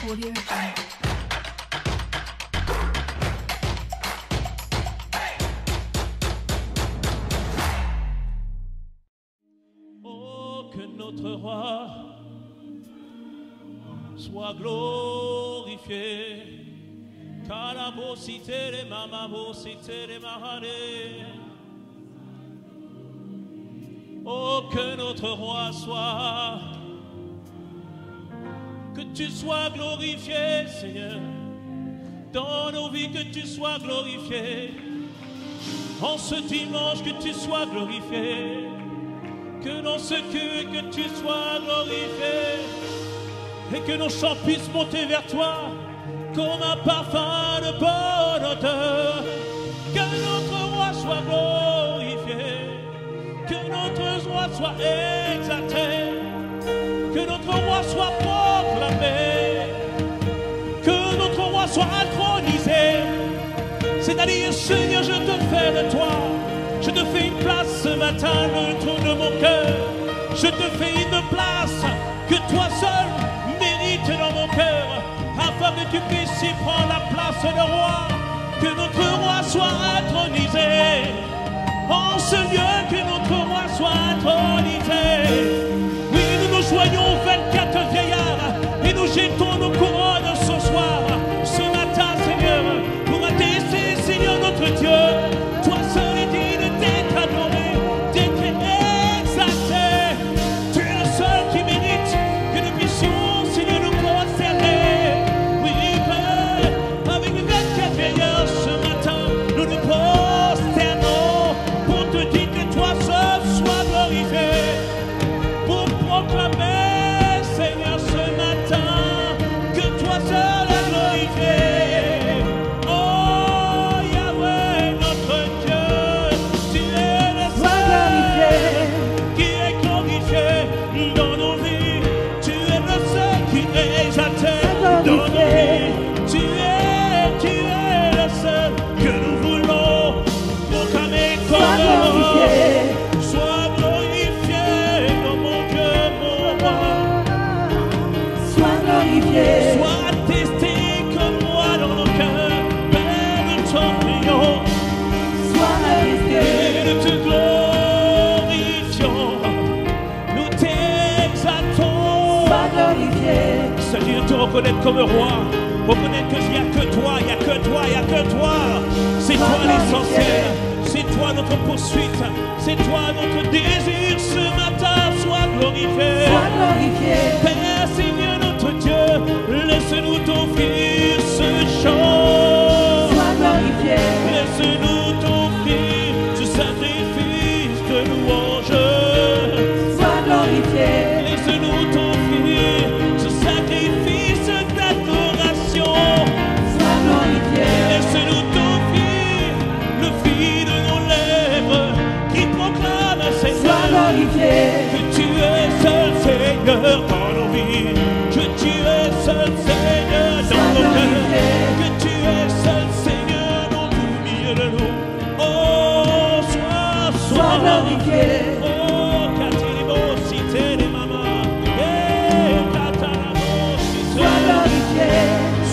Audio Jungle. Oh, que notre roi soit glorifié. Kalabo sitere mamabo sitere mahare. Oh, que notre roi soit, que tu sois glorifié, Seigneur, dans nos vies, que tu sois glorifié, en ce dimanche, que tu sois glorifié, que dans ce culte, que tu sois glorifié, et que nos chants puissent monter vers toi, comme un parfum de bonne odeur, que notre roi soit glorifié, que notre roi soit exalté, que notre roi soit proclamé, que notre roi soit intronisé. C'est-à-dire, Seigneur, je te fais de toi, je te fais une place ce matin, le trône de mon cœur. Je te fais une place que toi seul mérites dans mon cœur, afin que tu puisses y prendre la place de roi, que notre roi soit intronisé. En ce lieu, que notre roi soit intronisé. Oui, nous nous joignons 24 vieillards et nous jetons nos couronnes ce soir, ce matin, Seigneur, pour attester, Seigneur notre Dieu, toi seul est digne d'être adoré, d'être exalté. Tu es le seul qui mérite que nous puissions, Seigneur, nous concerner. Oui, Père, avec les 24 vieillards ce matin, nous nous prosternons pour te dire que toi seul sois glorifié, pour proclamer, Seigneur, ce matin, que toi seul est glorifié. Oh, Yahweh, notre Dieu, tu es le seul qui est glorifié dans nos vies. Tu es le seul qui est exalté dans nos vies. Tu es le seul que nous voulons proclamer comme glorifié. Sois glorifié, oh mon Dieu, mon roi. Sois glorifié. Sois attesté comme moi dans nos cœurs, Père, nous t'en prions. Sois glorifié. Et nous te glorifions, nous t'exaltons. Sois glorifié. C'est-à-dire te reconnaître comme roi, reconnaître qu'il n'y a que toi, il n'y a que toi, il n'y a que toi. C'est toi l'essentiel, c'est toi notre poursuite, c'est toi notre désir ce matin. Sois glorifié. Sois glorifié. Père, Seigneur notre Dieu, laisse-nous t'offrir ce chant. Sois glorifié. Laisse-nous t'offrir ce sacrifice de louange. Sois glorifié. Laisse-nous t'offrir ce sacrifice d'adoration. Sois glorifié. Laisse-nous t'offrir le fruit de nos lèvres qui proclame, Sois Seigneur, glorifié. que tu es seul Seigneur dans nos vies, que tu es seul Seigneur dans nos cœurs, que tu es seul Seigneur dans tout milieu de nous. Oh, Sois glorifié. Oh, Katirimo, cité des mamans, et Kataramo, cité. Sois glorifié.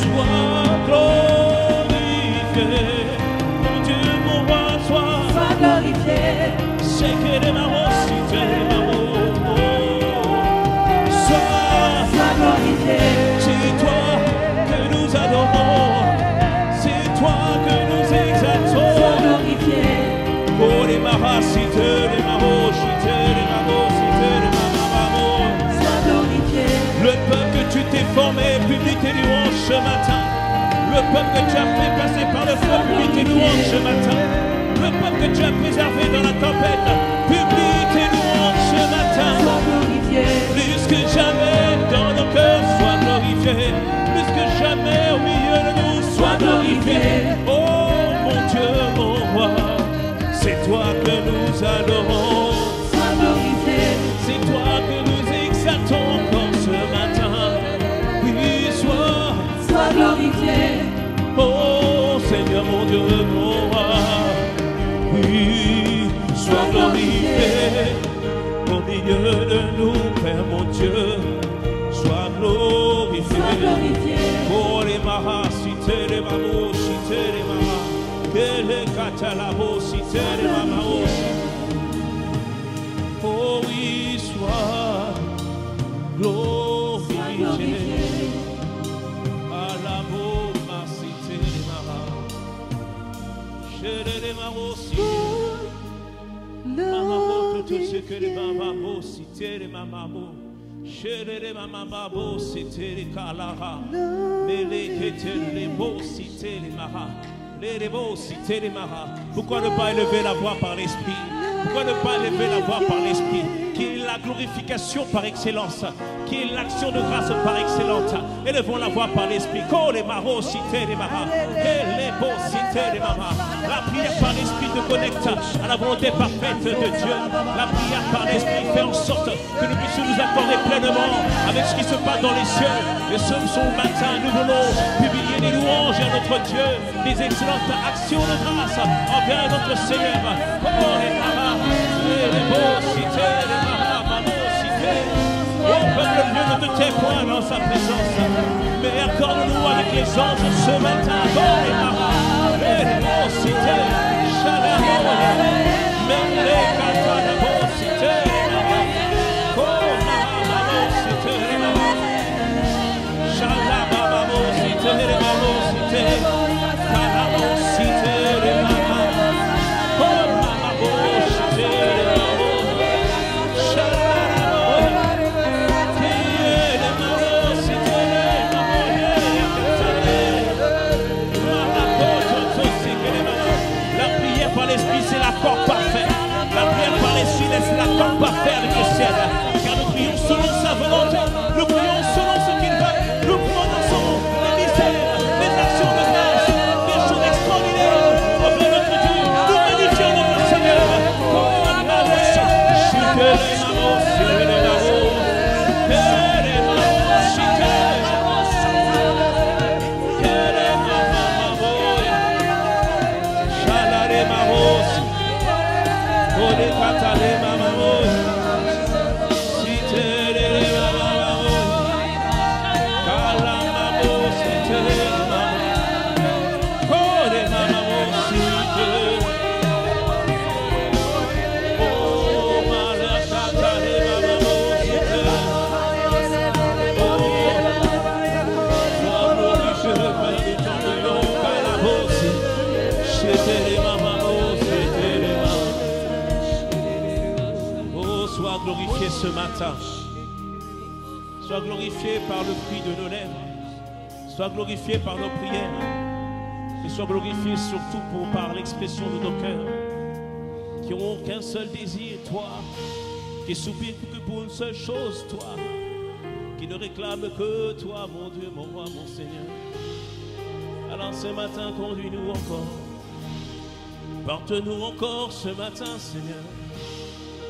Sois glorifié, mon Dieu, mon roi, Sois glorifié. c'est que des marons, cité des marons. Sois glorifié. C'est toi que nous adorons, c'est toi que nous Sois exaltons. glorifié. Oh, les maras, cité les marons, cité les marons, cité les marons. Sois glorifié. Le peuple que tu t'es formé, public et louange ce matin. Le peuple que tu as fait passer par le feu, public et louange ce matin. Le peuple que tu as préservé dans la tempête, public et louange ce matin. Sois glorifié. Plus que jamais dans nos cœurs, sois glorifié. Plus que jamais au milieu de nous, sois glorifié. Oh mon Dieu, mon roi, c'est toi que nous adorons. Sois glorifié. C'est toi que nous exaltons encore ce matin. Oui, Sois glorifié. oh Seigneur, mon Dieu, mon roi. Oui, sois glorifié au milieu de nous, Père, mon Dieu. Sois glorifié. Sois glorifié. Oh oui, sois glorifié. À la ma cité les maras. Chez les maros, maman, tout ce que les mamans, cité les mamans. Chez les mamans, cité les calara. Mais les beaux, cité les maras. Les beaux, cité les maras. Pourquoi ne pas élever la voix par l'esprit? Pourquoi ne pas élever la voix par l'esprit? Qui est la glorification par excellence, qui est l'action de grâce par excellence. Élevons la voix par l'esprit. Oh les maros, cité les maras. Et les beaux, cité les maras. La prière par l'esprit te connecte à la volonté parfaite de Dieu. La prière par l'esprit fait en sorte que nous puissions nous accorder pleinement avec ce qui se passe dans les cieux. Et ce matin, nous voulons publier des louanges à notre Dieu, des excellentes actions de grâce envers notre Seigneur. Oh les maras, les beaux, cité les maras, maman, cité. Oh peuple Dieu, ne te tais point dans sa présence, mais accorde-nous avec les anges ce matin. Oh les maras, les beaux, cité, chalamo, mais les catanabos, cité les maras. Oh maman, cité les maras. Chalababo, cité les maras, cité. Calamo, cité les maras. Oh maman, cité les maras. Chalababo, les maras, cité les maras. La prière par l'esprit, c'est l'accord parfait. La prière par l'esprit, c'est l'accord parfait avec le ciel. Car nous prions selon sa volonté. Nous prions selon ce qu'il veut. Nous prononçons les mystères, les actions de grâce, des choses extraordinaires auprès de notre Dieu. Nous magnifions notre Seigneur. Oh, la bouche, chute les maros, sur les maros. Et les maros, chute les maros. Et les maros, chala les maros. Oh, les kata les maros. Cite les maros. Calamabo, cite les maros. Oh, les maros, cite. Oh, malakata les maros, cite. Oh, sois glorifié, Père de ton nom, calabo, cite les maros, cite les maros. Oh, sois glorifié ce matin. Sois glorifié par le fruit de nos lèvres. Sois glorifié par nos prières. Et sois glorifié surtout par l'expression de nos cœurs, qui n'ont qu'un seul désir, toi, qui soupirent que pour une seule chose, toi, qui ne réclament que toi, mon Dieu, mon roi, mon Seigneur. Alors ce matin, conduis-nous encore. Porte-nous encore ce matin, Seigneur.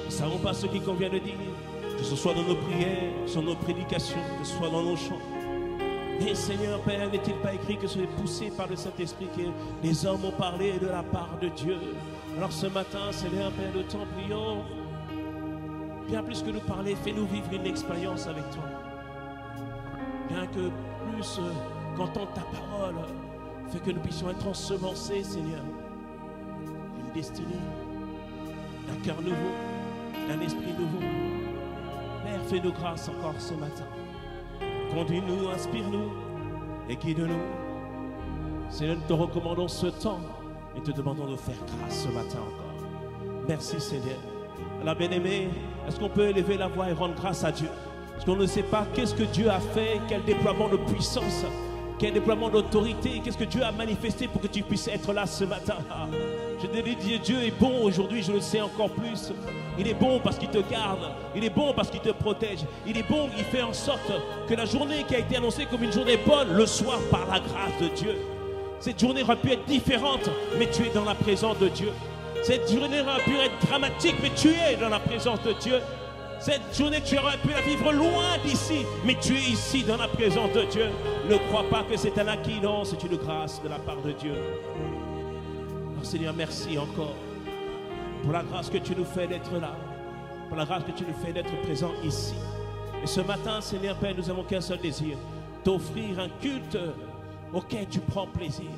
Nous ne savons pas ce qu'il convient de dire, que ce soit dans nos prières, sur nos prédications, que ce soit dans nos chants. Mais Seigneur Père, n'est-il pas écrit que c'est poussé par le Saint-Esprit que les hommes ont parlé de la part de Dieu? Alors ce matin, Seigneur Père, nous t'en prions. Bien plus que nous parler, fais-nous vivre une expérience avec toi. Bien que plus qu'entendre ta parole, fais que nous puissions être ensemencés, Seigneur, d'une destinée, d'un cœur nouveau, d'un esprit nouveau. Père, fais-nous grâce encore ce matin. Conduis-nous, inspire-nous et guide-nous. Seigneur, nous te recommandons ce temps et te demandons de faire grâce ce matin encore. Merci Seigneur. Alors bien-aimé, est-ce qu'on peut élever la voix et rendre grâce à Dieu? Parce qu'on ne sait pas qu'est-ce que Dieu a fait, quel déploiement de puissance, quel déploiement d'autorité, qu'est-ce que Dieu a manifesté pour que tu puisses être là ce matin. Je te dis, Dieu est bon aujourd'hui, je le sais encore plus. Il est bon parce qu'il te garde, il est bon parce qu'il te protège, il est bon, il fait en sorte que la journée qui a été annoncée comme une journée bonne, le soir par la grâce de Dieu. Cette journée aurait pu être différente, mais tu es dans la présence de Dieu. Cette journée aurait pu être dramatique, mais tu es dans la présence de Dieu. Cette journée, tu aurais pu la vivre loin d'ici, mais tu es ici dans la présence de Dieu. Ne crois pas que c'est un acquis, non, c'est une grâce de la part de Dieu. Alors Seigneur, merci encore pour la grâce que tu nous fais d'être là, pour la grâce que tu nous fais d'être présent ici. Et ce matin, Seigneur Père, nous n'avons qu'un seul désir, t'offrir un culte auquel tu prends plaisir.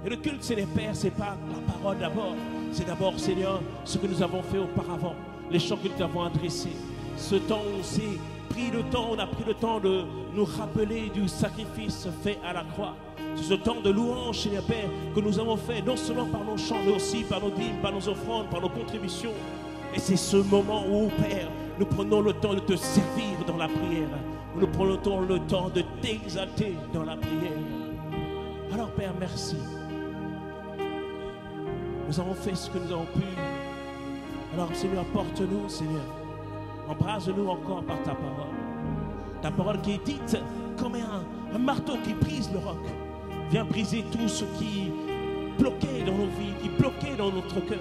Et le culte, Seigneur Père, ce n'est pas la parole d'abord. C'est d'abord, Seigneur, ce que nous avons fait auparavant. Les chants que nous avons adressés. Ce temps où on s'est pris le temps, on a pris le temps de nous rappeler du sacrifice fait à la croix. C'est ce temps de louange, Seigneur Père, que nous avons fait, non seulement par nos chants, mais aussi par nos dîmes, par nos offrandes, par nos contributions. Et c'est ce moment où, Père, nous prenons le temps de te servir dans la prière. Nous prenons le temps de t'exalter dans la prière. Alors, Père, merci. Nous avons fait ce que nous avons pu. Alors, Seigneur, porte-nous, Seigneur. Embrase-nous encore par ta parole. Ta parole qui est dite comme un marteau qui brise le roc. Viens briser tout ce qui bloquait dans nos vies, qui bloquait dans notre cœur.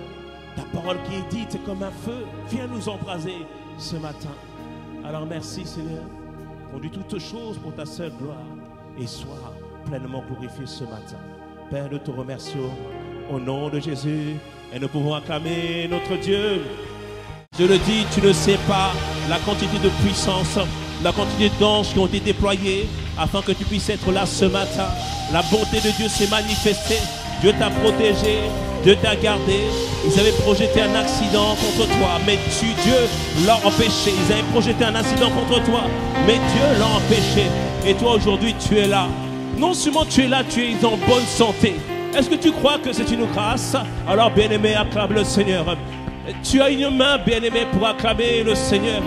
Ta parole qui est dite comme un feu, viens nous embraser ce matin. Alors merci Seigneur. Conduis toutes choses pour ta seule gloire et sois pleinement glorifié ce matin. Père, nous te remercions au nom de Jésus et nous pouvons acclamer notre Dieu. Je le dis, tu ne sais pas la quantité de puissance, la quantité d'anges qui ont été déployés afin que tu puisses être là ce matin. La bonté de Dieu s'est manifestée. Dieu t'a protégé, Dieu t'a gardé. Ils avaient projeté un accident contre toi, mais Dieu l'a empêché. Ils avaient projeté un accident contre toi, mais Dieu l'a empêché. Et toi aujourd'hui tu es là. Non seulement tu es là, tu es en bonne santé. Est-ce que tu crois que c'est une grâce? Alors bien-aimé, acclame le Seigneur. Tu as une main, bien-aimé, pour acclamer le Seigneur.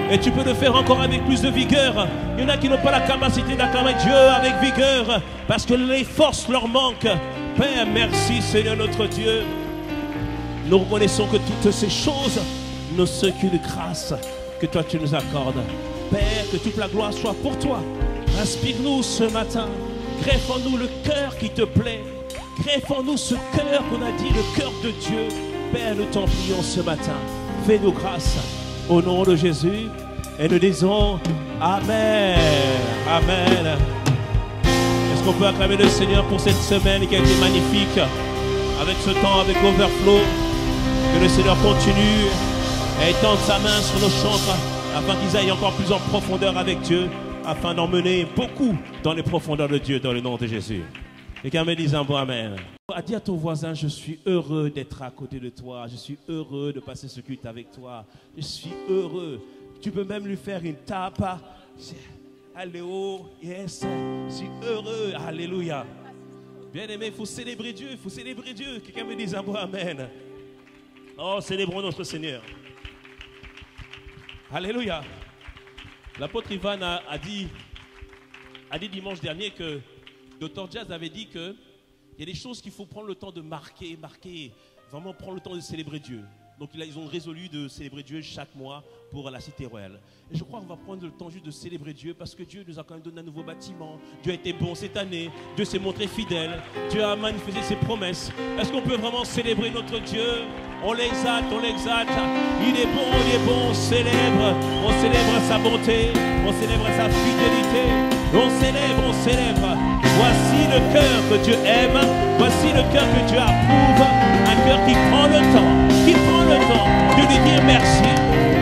Et tu peux le faire encore avec plus de vigueur. Il y en a qui n'ont pas la capacité d'acclamer Dieu avec vigueur parce que les forces leur manquent. Père, merci Seigneur notre Dieu. Nous reconnaissons que toutes ces choses ne sont qu'une grâce que toi tu nous accordes. Père, que toute la gloire soit pour toi. Inspire-nous ce matin. Greffe en nous le cœur qui te plaît. Greffe en nous ce cœur qu'on a dit, le cœur de Dieu. Père, nous t'en prions ce matin. Fais-nous grâce au nom de Jésus. Et nous disons Amen. Amen. Est-ce qu'on peut acclamer le Seigneur pour cette semaine qui a été magnifique? Avec ce temps, avec l'overflow. Que le Seigneur continue à étendre sa main sur nos chantres afin qu'ils aillent encore plus en profondeur avec Dieu, afin d'emmener beaucoup dans les profondeurs de Dieu dans le nom de Jésus. Quelqu'un me dise un bon Amen. Dis à ton voisin, je suis heureux d'être à côté de toi. Je suis heureux de passer ce culte avec toi. Je suis heureux. Tu peux même lui faire une tape. Alléluia. Yes. Je suis heureux. Alléluia. Bien-aimé, il faut célébrer Dieu. Il faut célébrer Dieu. Quelqu'un me dise un bon Amen. Oh, célébrons notre Seigneur. Alléluia. L'apôtre Ivan a dit dimanche dernier que Dr. Jazz avait dit qu'il y a des choses qu'il faut prendre le temps de marquer, vraiment prendre le temps de célébrer Dieu. Donc ils ont résolu de célébrer Dieu chaque mois pour la Cité Royale. Et je crois qu'on va prendre le temps juste de célébrer Dieu parce que Dieu nous a quand même donné un nouveau bâtiment. Dieu a été bon cette année. Dieu s'est montré fidèle. Dieu a manifesté ses promesses. Est-ce qu'on peut vraiment célébrer notre Dieu? On l'exalte, on l'exalte. Il est bon, on célèbre sa bonté, on célèbre sa fidélité. On célèbre. Voici le cœur que Dieu aime. Voici le cœur que Dieu approuve. Un cœur qui prend le temps de lui dire merci,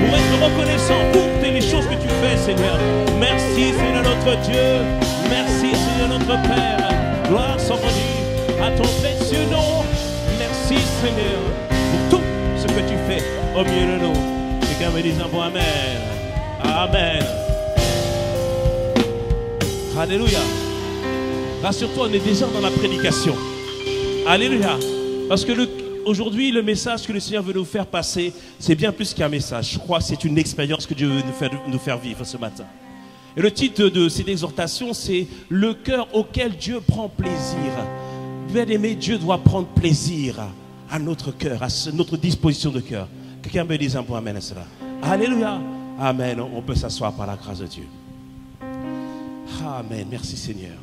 pour être reconnaissant pour toutes les choses que tu fais, Seigneur. Merci, Seigneur notre Dieu. Merci, Seigneur notre Père. Gloire soit rendue à ton précieux nom. Merci, Seigneur, pour tout ce que tu fais au milieu de nous. Quelqu'un me dise un bon Amen. Amen. Alléluia. Rassure-toi, on est déjà dans la prédication. Alléluia. Parce que aujourd'hui, le message que le Seigneur veut nous faire passer, c'est bien plus qu'un message. Je crois que c'est une expérience que Dieu veut nous faire vivre ce matin. Et le titre de cette exhortation, c'est « Le cœur auquel Dieu prend plaisir ». Bien-aimé, Dieu doit prendre plaisir à notre cœur, à notre disposition de cœur. Quelqu'un me dise un point Amen à cela. Alléluia. Amen. On peut s'asseoir par la grâce de Dieu. Amen. Merci Seigneur.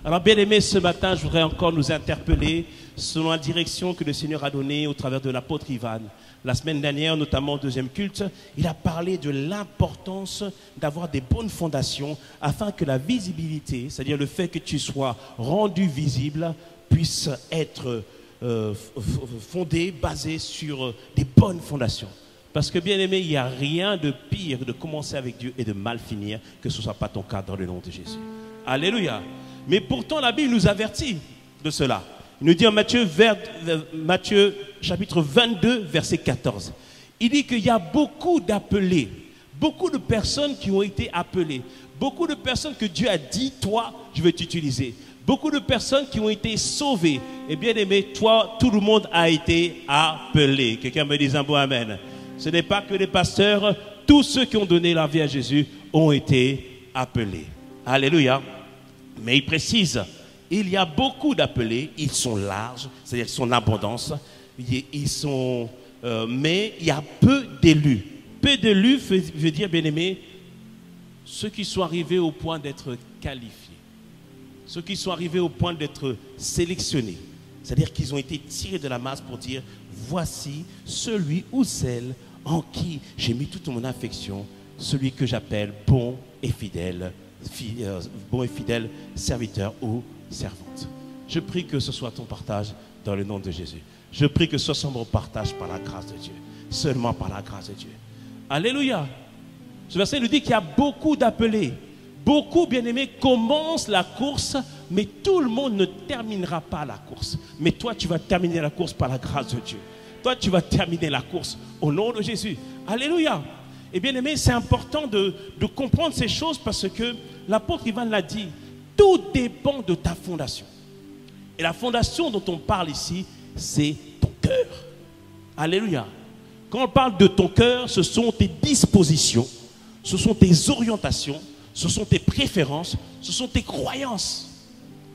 Alors bien-aimés, ce matin, je voudrais encore nous interpeller selon la direction que le Seigneur a donnée au travers de l'apôtre Ivan. La semaine dernière, notamment au deuxième culte, il a parlé de l'importance d'avoir des bonnes fondations afin que la visibilité, c'est-à-dire le fait que tu sois rendu visible, puisse être fondé, basé sur des bonnes fondations. Parce que bien-aimé, il n'y a rien de pire de commencer avec Dieu et de mal finir, que ce ne soit pas ton cas dans le nom de Jésus. Alléluia. Mais pourtant, la Bible nous avertit de cela. Il nous dit en Matthieu chapitre 22, verset 14. Il dit qu'il y a beaucoup d'appelés, beaucoup de personnes qui ont été appelées, beaucoup de personnes que Dieu a dit, toi, je vais t'utiliser. Beaucoup de personnes qui ont été sauvées. Et bien aimé, toi, tout le monde a été appelé. Quelqu'un me dit un bon amen. Ce n'est pas que les pasteurs, tous ceux qui ont donné la vie à Jésus ont été appelés. Alléluia. Mais il précise, il y a beaucoup d'appelés, ils sont larges, c'est-à-dire qu'ils sont en abondance, mais il y a peu d'élus. Peu d'élus veut dire, bien aimé, ceux qui sont arrivés au point d'être qualifiés, ceux qui sont arrivés au point d'être sélectionnés, c'est-à-dire qu'ils ont été tirés de la masse pour dire, voici celui ou celle en qui j'ai mis toute mon affection, celui que j'appelle bon et fidèle serviteur ou servante. Je prie que ce soit ton partage dans le nom de Jésus. Je prie que ce soit mon partage par la grâce de Dieu. Seulement par la grâce de Dieu. Alléluia. Ce verset nous dit qu'il y a beaucoup d'appelés. Beaucoup, bien-aimés, commencent la course, mais tout le monde ne terminera pas la course. Mais toi, tu vas terminer la course par la grâce de Dieu. Toi, tu vas terminer la course au nom de Jésus. Alléluia. Et bien aimé, c'est important de comprendre ces choses parce que l'apôtre Ivan l'a dit, tout dépend de ta fondation. Et la fondation dont on parle ici, c'est ton cœur. Alléluia. Quand on parle de ton cœur, ce sont tes dispositions, ce sont tes orientations, ce sont tes préférences, ce sont tes croyances.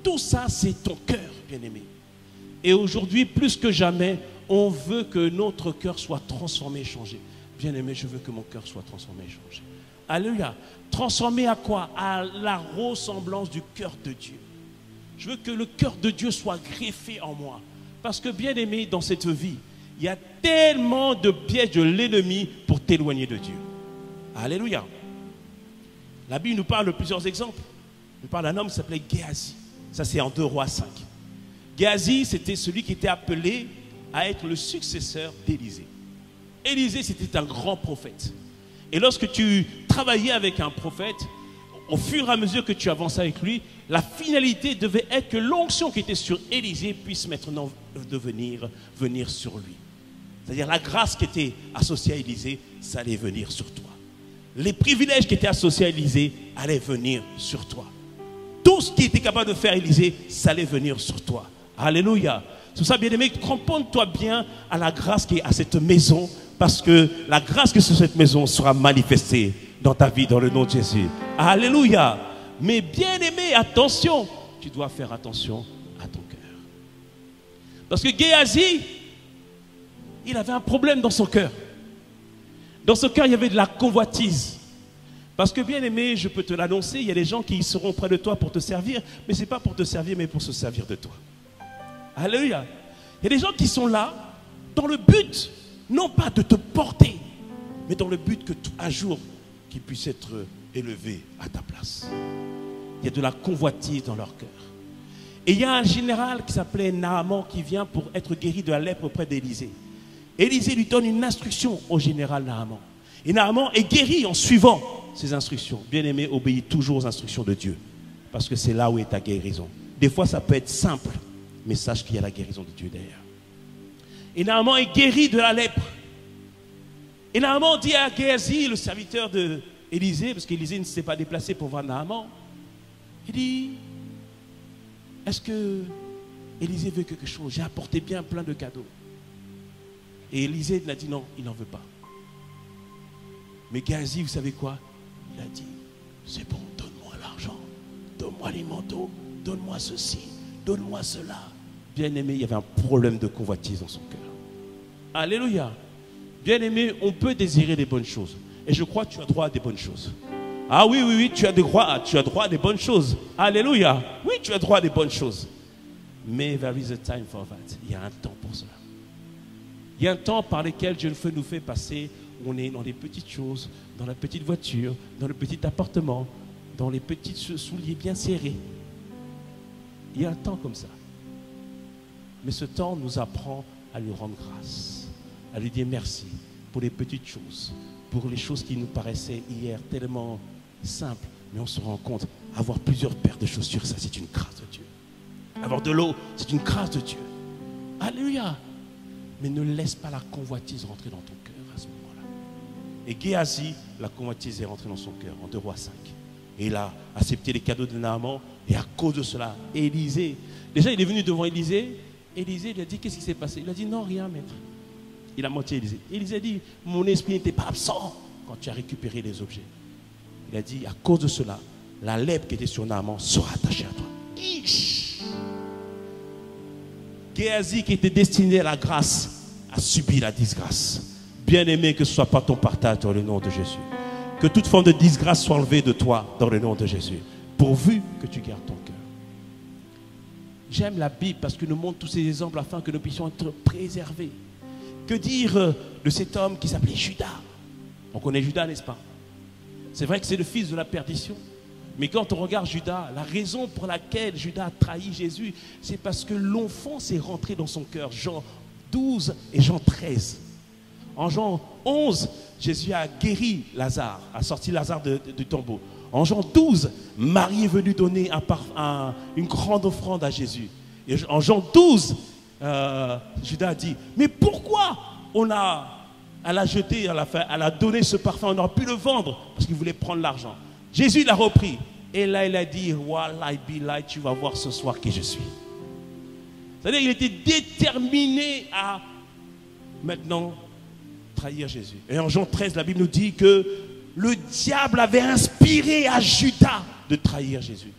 Tout ça, c'est ton cœur, bien aimé. Et aujourd'hui, plus que jamais, on veut que notre cœur soit transformé et changé. Bien-aimé, je veux que mon cœur soit transformé et changé. Alléluia. Transformé à quoi? À la ressemblance du cœur de Dieu. Je veux que le cœur de Dieu soit greffé en moi. Parce que, bien-aimé, dans cette vie, il y a tellement de pièges de l'ennemi pour t'éloigner de Dieu. Alléluia. La Bible nous parle de plusieurs exemples. Elle nous parle d'un homme qui s'appelait Géasi. Ça, c'est en 2 Rois 5. Géasi, c'était celui qui était appelé à être le successeur d'Élisée. Élisée, c'était un grand prophète. Et lorsque tu travaillais avec un prophète, au fur et à mesure que tu avançais avec lui, la finalité devait être que l'onction qui était sur Élisée puisse maintenant venir sur lui. C'est-à-dire la grâce qui était associée à Élisée, ça allait venir sur toi. Les privilèges qui étaient associés à Élisée allaient venir sur toi. Tout ce qui était capable de faire Élisée, ça allait venir sur toi. Alléluia. C'est pour ça, bien-aimé, cramponne-toi bien à la grâce qui est à cette maison, parce que la grâce qui est sur cette maison sera manifestée dans ta vie, dans le nom de Jésus. Alléluia. Mais bien-aimé, attention, tu dois faire attention à ton cœur. Parce que Géasi, il avait un problème dans son cœur. Dans son cœur, il y avait de la convoitise. Parce que bien-aimé, je peux te l'annoncer, il y a des gens qui seront près de toi pour te servir, mais ce n'est pas pour te servir, mais pour se servir de toi. Alléluia. Il y a des gens qui sont là dans le but, non pas de te porter, mais dans le but que un jour, qu'ils puissent être élevés à ta place. Il y a de la convoitise dans leur cœur. Et il y a un général qui s'appelait Naaman qui vient pour être guéri de la lèpre auprès d'Élisée. Élisée lui donne une instruction au général Naaman. Et Naaman est guéri en suivant ses instructions. Bien-aimé, obéis toujours aux instructions de Dieu. Parce que c'est là où est ta guérison. Des fois, ça peut être simple, mais sache qu'il y a la guérison de Dieu derrière. Et Naaman est guéri de la lèpre. Et Naaman dit à Géasi, le serviteur d'Élisée, parce qu'Élisée ne s'est pas déplacé pour voir Naaman, il dit, est-ce que Élisée veut quelque chose? J'ai apporté bien plein de cadeaux. Et Élisée l'a dit non, il n'en veut pas. Mais Géasi, vous savez quoi? Il a dit, c'est bon, donne-moi l'argent, donne-moi les manteaux, donne-moi ceci, donne-moi cela. Bien-aimé, il y avait un problème de convoitise dans son cœur. Alléluia. Bien-aimé, on peut désirer des bonnes choses. Et je crois que tu as droit à des bonnes choses. Ah oui, oui, oui, tu as droit à des bonnes choses. Alléluia. Oui, tu as droit à des bonnes choses. Mais there is a time for that. Il y a un temps pour cela. Il y a un temps par lequel Dieu nous fait passer. On est dans les petites choses, dans la petite voiture, dans le petit appartement, dans les petits souliers bien serrés. Il y a un temps comme ça. Mais ce temps nous apprend à lui rendre grâce, à lui dire merci pour les petites choses, pour les choses qui nous paraissaient hier tellement simples. Mais on se rend compte, avoir plusieurs paires de chaussures, ça c'est une grâce de Dieu. Avoir de l'eau, c'est une grâce de Dieu. Alléluia. Mais ne laisse pas la convoitise rentrer dans ton cœur à ce moment-là. Et Géasi, la convoitise est rentrée dans son cœur, en 2 Rois 5. Et il a accepté les cadeaux de Naaman. Et à cause de cela, Élisée, déjà il est venu devant Élisée. Élisée lui a dit, qu'est-ce qui s'est passé? Il a dit, non, rien, maître. Il a menti à Élisée. Élisée a dit, mon esprit n'était pas absent quand tu as récupéré les objets. Il a dit, à cause de cela, la lèpre qui était sur Naaman sera attachée à toi. Géasi, qui était destiné à la grâce, a subi la disgrâce. Bien-aimé, que ce ne soit pas ton partage dans le nom de Jésus. Que toute forme de disgrâce soit enlevée de toi dans le nom de Jésus. Pourvu que tu gardes ton cœur. J'aime la Bible parce que nous montre tous ces exemples afin que nous puissions être préservés. Que dire de cet homme qui s'appelait Judas? On connaît Judas, n'est-ce pas? C'est vrai que c'est le fils de la perdition. Mais quand on regarde Judas, la raison pour laquelle Judas a trahi Jésus, c'est parce que l'offense est rentrée dans son cœur. Jean 12 et Jean 13. En Jean 11, Jésus a guéri Lazare, a sorti Lazare du tombeau. En Jean 12, Marie est venue donner une grande offrande à Jésus. Et en Jean 12, Judas a dit, mais pourquoi elle a jeté, elle a donné ce parfum, on aurait pu le vendre parce qu'il voulait prendre l'argent. Jésus l'a repris. Et là, il a dit, Wallah, Billah, tu vas voir ce soir qui je suis. C'est-à-dire qu'il était déterminé à maintenant trahir Jésus. Et en Jean 13, la Bible nous dit que le diable avait inspiré à Judas de trahir Jésus.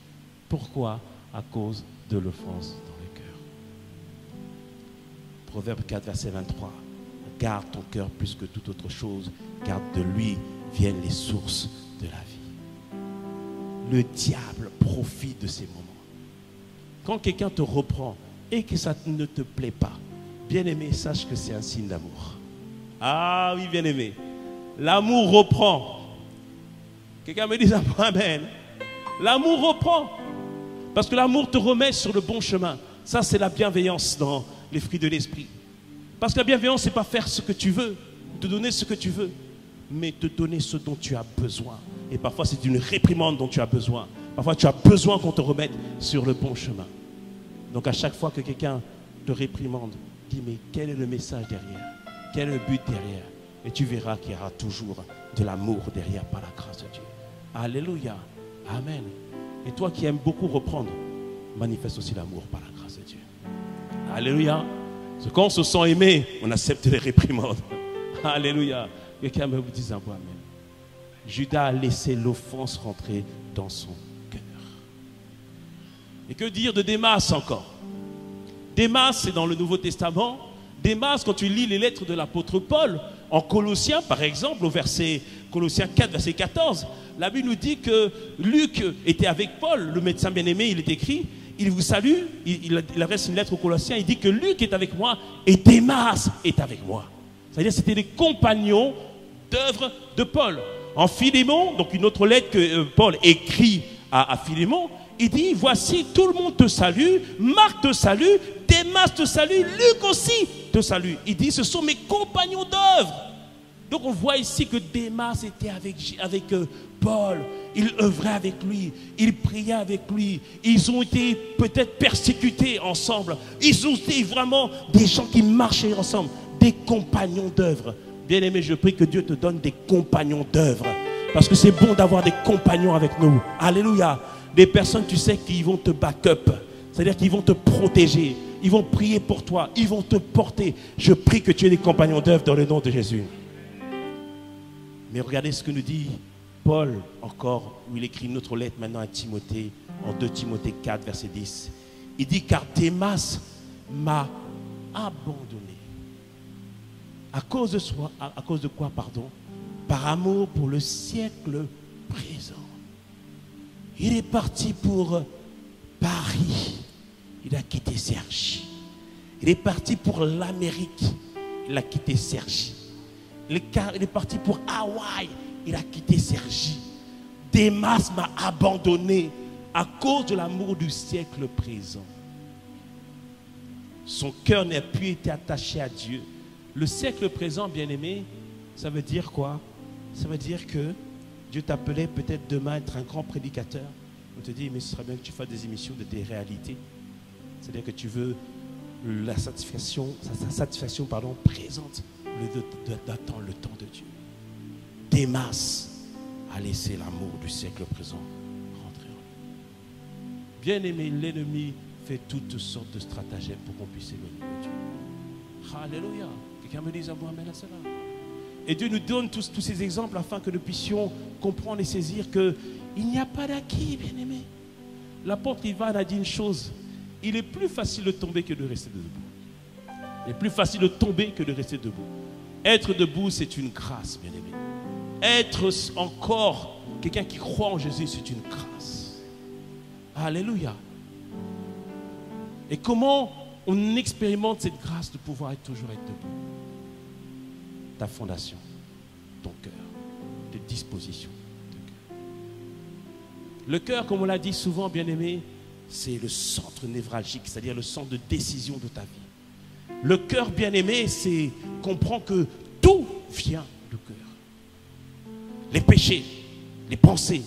Pourquoi? À cause de l'offense dans le cœur. Proverbe 4, verset 23. Garde ton cœur plus que toute autre chose, car de lui viennent les sources de la vie. Le diable profite de ces moments. Quand quelqu'un te reprend et que ça ne te plaît pas, bien-aimé, sache que c'est un signe d'amour. Ah oui, bien-aimé. L'amour reprend. Quelqu'un me dit amen. L'amour reprend. Parce que l'amour te remet sur le bon chemin. Ça, c'est la bienveillance dans les fruits de l'esprit. Parce que la bienveillance, ce n'est pas faire ce que tu veux, te donner ce que tu veux, mais te donner ce dont tu as besoin. Et parfois, c'est une réprimande dont tu as besoin. Parfois, tu as besoin qu'on te remette sur le bon chemin. Donc, à chaque fois que quelqu'un te réprimande, dis, mais quel est le message derrière? Quel est le but derrière? Et tu verras qu'il y aura toujours de l'amour derrière par la grâce de Dieu. Alléluia. Amen. Et toi qui aimes beaucoup reprendre, manifeste aussi l'amour par la grâce de Dieu. Alléluia. Parce que quand on se sent aimé, on accepte les réprimandes. Alléluia. Quelqu'un me dit un mot, amen. Judas a laissé l'offense rentrer dans son cœur. Et que dire de Démas encore? Démas, c'est dans le Nouveau Testament. Démas, quand tu lis les lettres de l'apôtre Paul, en Colossiens par exemple, au verset Colossiens 4, verset 14, la Bible nous dit que Luc était avec Paul, le médecin bien-aimé, il est écrit, il vous salue, il adresse une lettre aux Colossiens, il dit que Luc est avec moi et Démas est avec moi. C'est-à-dire que c'était les compagnons d'œuvre de Paul. En Philémon, donc une autre lettre que Paul écrit à Philémon, il dit, voici, tout le monde te salue, Marc te salue, Démas te salue, Luc aussi te salue. Il dit, ce sont mes compagnons d'œuvre. Donc on voit ici que Démas était avec Paul, il œuvrait avec lui, il priait avec lui, ils ont été peut-être persécutés ensemble, ils ont été vraiment des gens qui marchaient ensemble, des compagnons d'œuvre. Bien-aimé, je prie que Dieu te donne des compagnons d'œuvre, parce que c'est bon d'avoir des compagnons avec nous. Alléluia. Des personnes, tu sais, qui vont te back up, c'est-à-dire qu'ils vont te protéger, ils vont prier pour toi, ils vont te porter. Je prie que tu aies des compagnons d'œuvre dans le nom de Jésus. Mais regardez ce que nous dit Paul encore, où il écrit une autre lettre maintenant à Timothée, en 2 Timothée 4, verset 10. Il dit, car Démas m'a abandonné. À cause de quoi, pardon? Par amour pour le siècle présent. Il est parti pour Paris. Il a quitté Cergy. Il est parti pour l'Amérique. Il a quitté Cergy. Il est parti pour Hawaï. Il a quitté Cergy. Démas m'a abandonné à cause de l'amour du siècle présent. Son cœur n'a plus été attaché à Dieu. Le siècle présent, bien-aimé, ça veut dire quoi? Ça veut dire que Dieu t'appelait peut-être demain à être un grand prédicateur. On te dit, mais ce serait bien que tu fasses des émissions de tes réalités. C'est-à-dire que tu veux la satisfaction, sa satisfaction présente, au lieu d'attendre le temps de Dieu. Démas a laissé l'amour du siècle présent rentrer en lui. Bien-aimé, l'ennemi fait toutes sortes de stratagèmes pour qu'on puisse éloigner de Dieu. Alléluia. Quelqu'un me dise un bon amen à cela. Et Dieu nous donne tous ces exemples afin que nous puissions comprendre et saisir qu'il n'y a pas d'acquis, bien-aimé. L'apôtre Ivan a dit une chose: il est plus facile de tomber que de rester debout. Il est plus facile de tomber que de rester debout. Être debout, c'est une grâce, bien-aimé. Être encore quelqu'un qui croit en Jésus, c'est une grâce. Alléluia. Et comment on expérimente cette grâce de pouvoir toujours être debout? Ta fondation, ton cœur, tes dispositions. Le cœur, comme on l'a dit souvent, bien-aimé, c'est le centre névralgique, c'est-à-dire le centre de décision de ta vie. Le cœur, bien-aimé, c'est comprendre que tout vient du cœur. Les péchés, les pensées,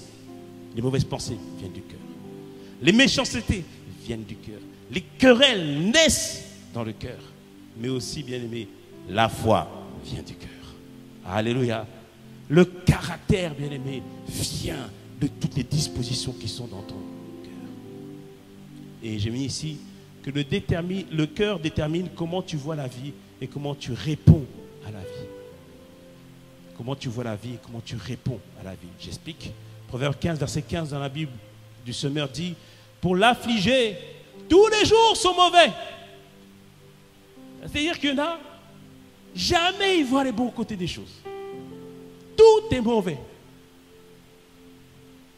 les mauvaises pensées viennent du cœur. Les méchancetés viennent du cœur. Les querelles naissent dans le cœur. Mais aussi, bien-aimé, la foi vient du cœur. Alléluia. Le caractère, bien-aimé, vient de toutes les dispositions qui sont dans ton cœur. Et j'ai mis ici que le cœur détermine comment tu vois la vie et comment tu réponds à la vie. Comment tu vois la vie et comment tu réponds à la vie. J'explique. Proverbe 15, verset 15 dans la Bible du Semeur dit: pour l'affliger, tous les jours sont mauvais. C'est-à-dire qu'il y en a, jamais ils voient les bons côtés des choses. Tout est mauvais.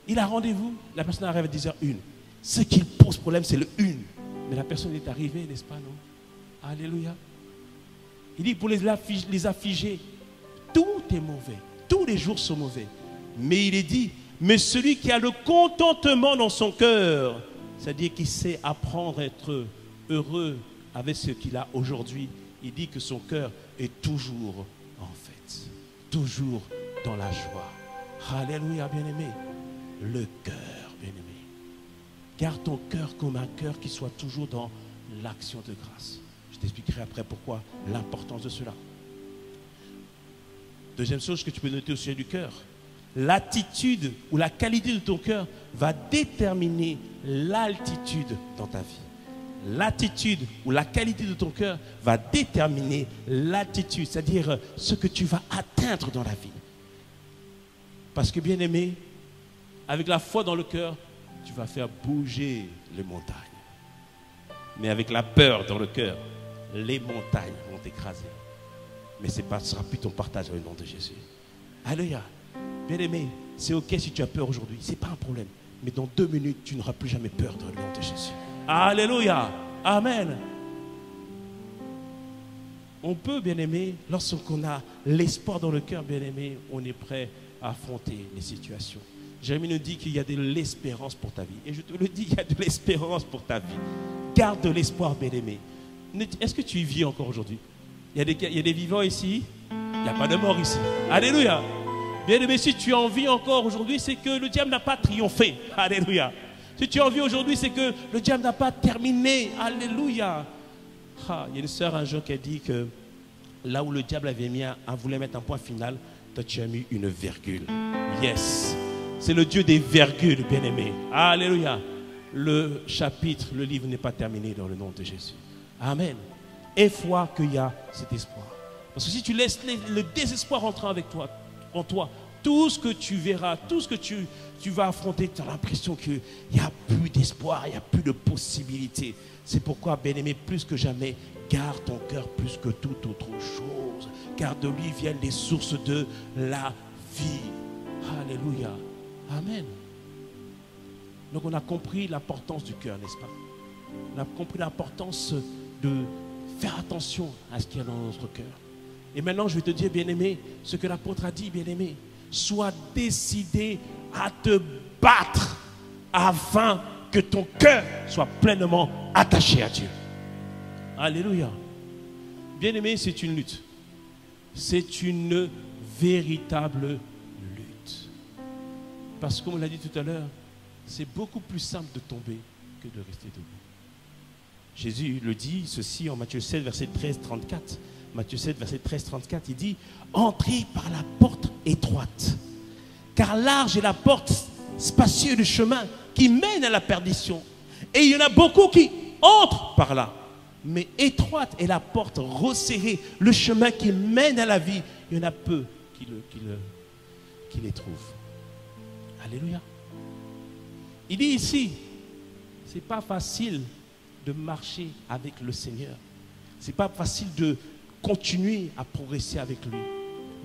Il a rendez-vous, la personne arrive à 10h01. Ce qui pose problème, c'est le 1. Mais la personne est arrivée, n'est-ce pas, non? Alléluia. Il dit pour les affliger, tout est mauvais. Tous les jours sont mauvais. Mais il est dit, mais celui qui a le contentement dans son cœur, c'est-à-dire qui sait apprendre à être heureux avec ce qu'il a aujourd'hui, il dit que son cœur est toujours en fête. Toujours dans la joie. Alléluia, bien-aimé. Le cœur, bien-aimé. Garde ton cœur comme un cœur qui soit toujours dans l'action de grâce. Je t'expliquerai après pourquoi l'importance de cela. Deuxième chose que tu peux noter au sujet du cœur. L'attitude ou la qualité de ton cœur va déterminer l'altitude dans ta vie. L'attitude ou la qualité de ton cœur va déterminer l'altitude, c'est-à-dire ce que tu vas atteindre dans la vie. Parce que, bien aimé, avec la foi dans le cœur, tu vas faire bouger les montagnes. Mais avec la peur dans le cœur, les montagnes vont t'écraser. Mais ce ne sera plus ton partage dans le nom de Jésus. Alléluia. Bien aimé, c'est ok si tu as peur aujourd'hui, ce n'est pas un problème. Mais dans 2 minutes, tu n'auras plus jamais peur dans le nom de Jésus. Alléluia. Amen. On peut, bien aimé, lorsqu'on a l'espoir dans le cœur, bien aimé, on est prêt à affronter les situations. Jérémie nous dit qu'il y a de l'espérance pour ta vie. Et je te le dis, il y a de l'espérance pour ta vie. Garde de l'espoir, bien aimé. Est-ce que tu y vis encore aujourd'hui? Il y a des vivants ici. Il n'y a pas de mort ici. Alléluia. Bien aimé, si tu en vis encore aujourd'hui, c'est que le diable n'a pas triomphé. Alléluia. Si tu en vis aujourd'hui, c'est que le diable n'a pas terminé. Alléluia. Il y a une sœur un jour qui a dit que là où le diable avait voulait mettre un point final, toi tu as mis une virgule. Yes. C'est le Dieu des virgules, bien aimé. Alléluia. Le chapitre, le livre n'est pas terminé dans le nom de Jésus. Amen. Et foi qu'il y a cet espoir. Parce que si tu laisses le désespoir entrer avec toi, en toi, tout ce que tu verras, tout ce que tu vas affronter, tu as l'impression qu'il n'y a plus d'espoir, il n'y a plus de possibilités. C'est pourquoi, bien-aimé, plus que jamais, garde ton cœur plus que toute autre chose. Car de lui viennent les sources de la vie. Alléluia. Amen. Donc on a compris l'importance du cœur, n'est-ce pas? On a compris l'importance de faire attention à ce qu'il y a dans notre cœur. Et maintenant, je vais te dire, bien-aimé, ce que l'apôtre a dit, bien-aimé, sois décidé à te battre afin que ton cœur soit pleinement attaché à Dieu. Alléluia. Bien-aimé, c'est une lutte. C'est une véritable lutte. Parce que, comme on l'a dit tout à l'heure, c'est beaucoup plus simple de tomber que de rester debout. Jésus le dit ceci en Matthieu 7, verset 13-34. Matthieu 7, verset 13-34, il dit « Entrez par la porte étroite, car large est la porte spacieuse du chemin qui mène à la perdition. Et il y en a beaucoup qui entrent par là. Mais étroite est la porte resserrée, le chemin qui mène à la vie. Il y en a peu qui les trouvent. » Alléluia. Il dit ici, c'est pas facile de marcher avec le Seigneur. C'est pas facile de continuer à progresser avec lui.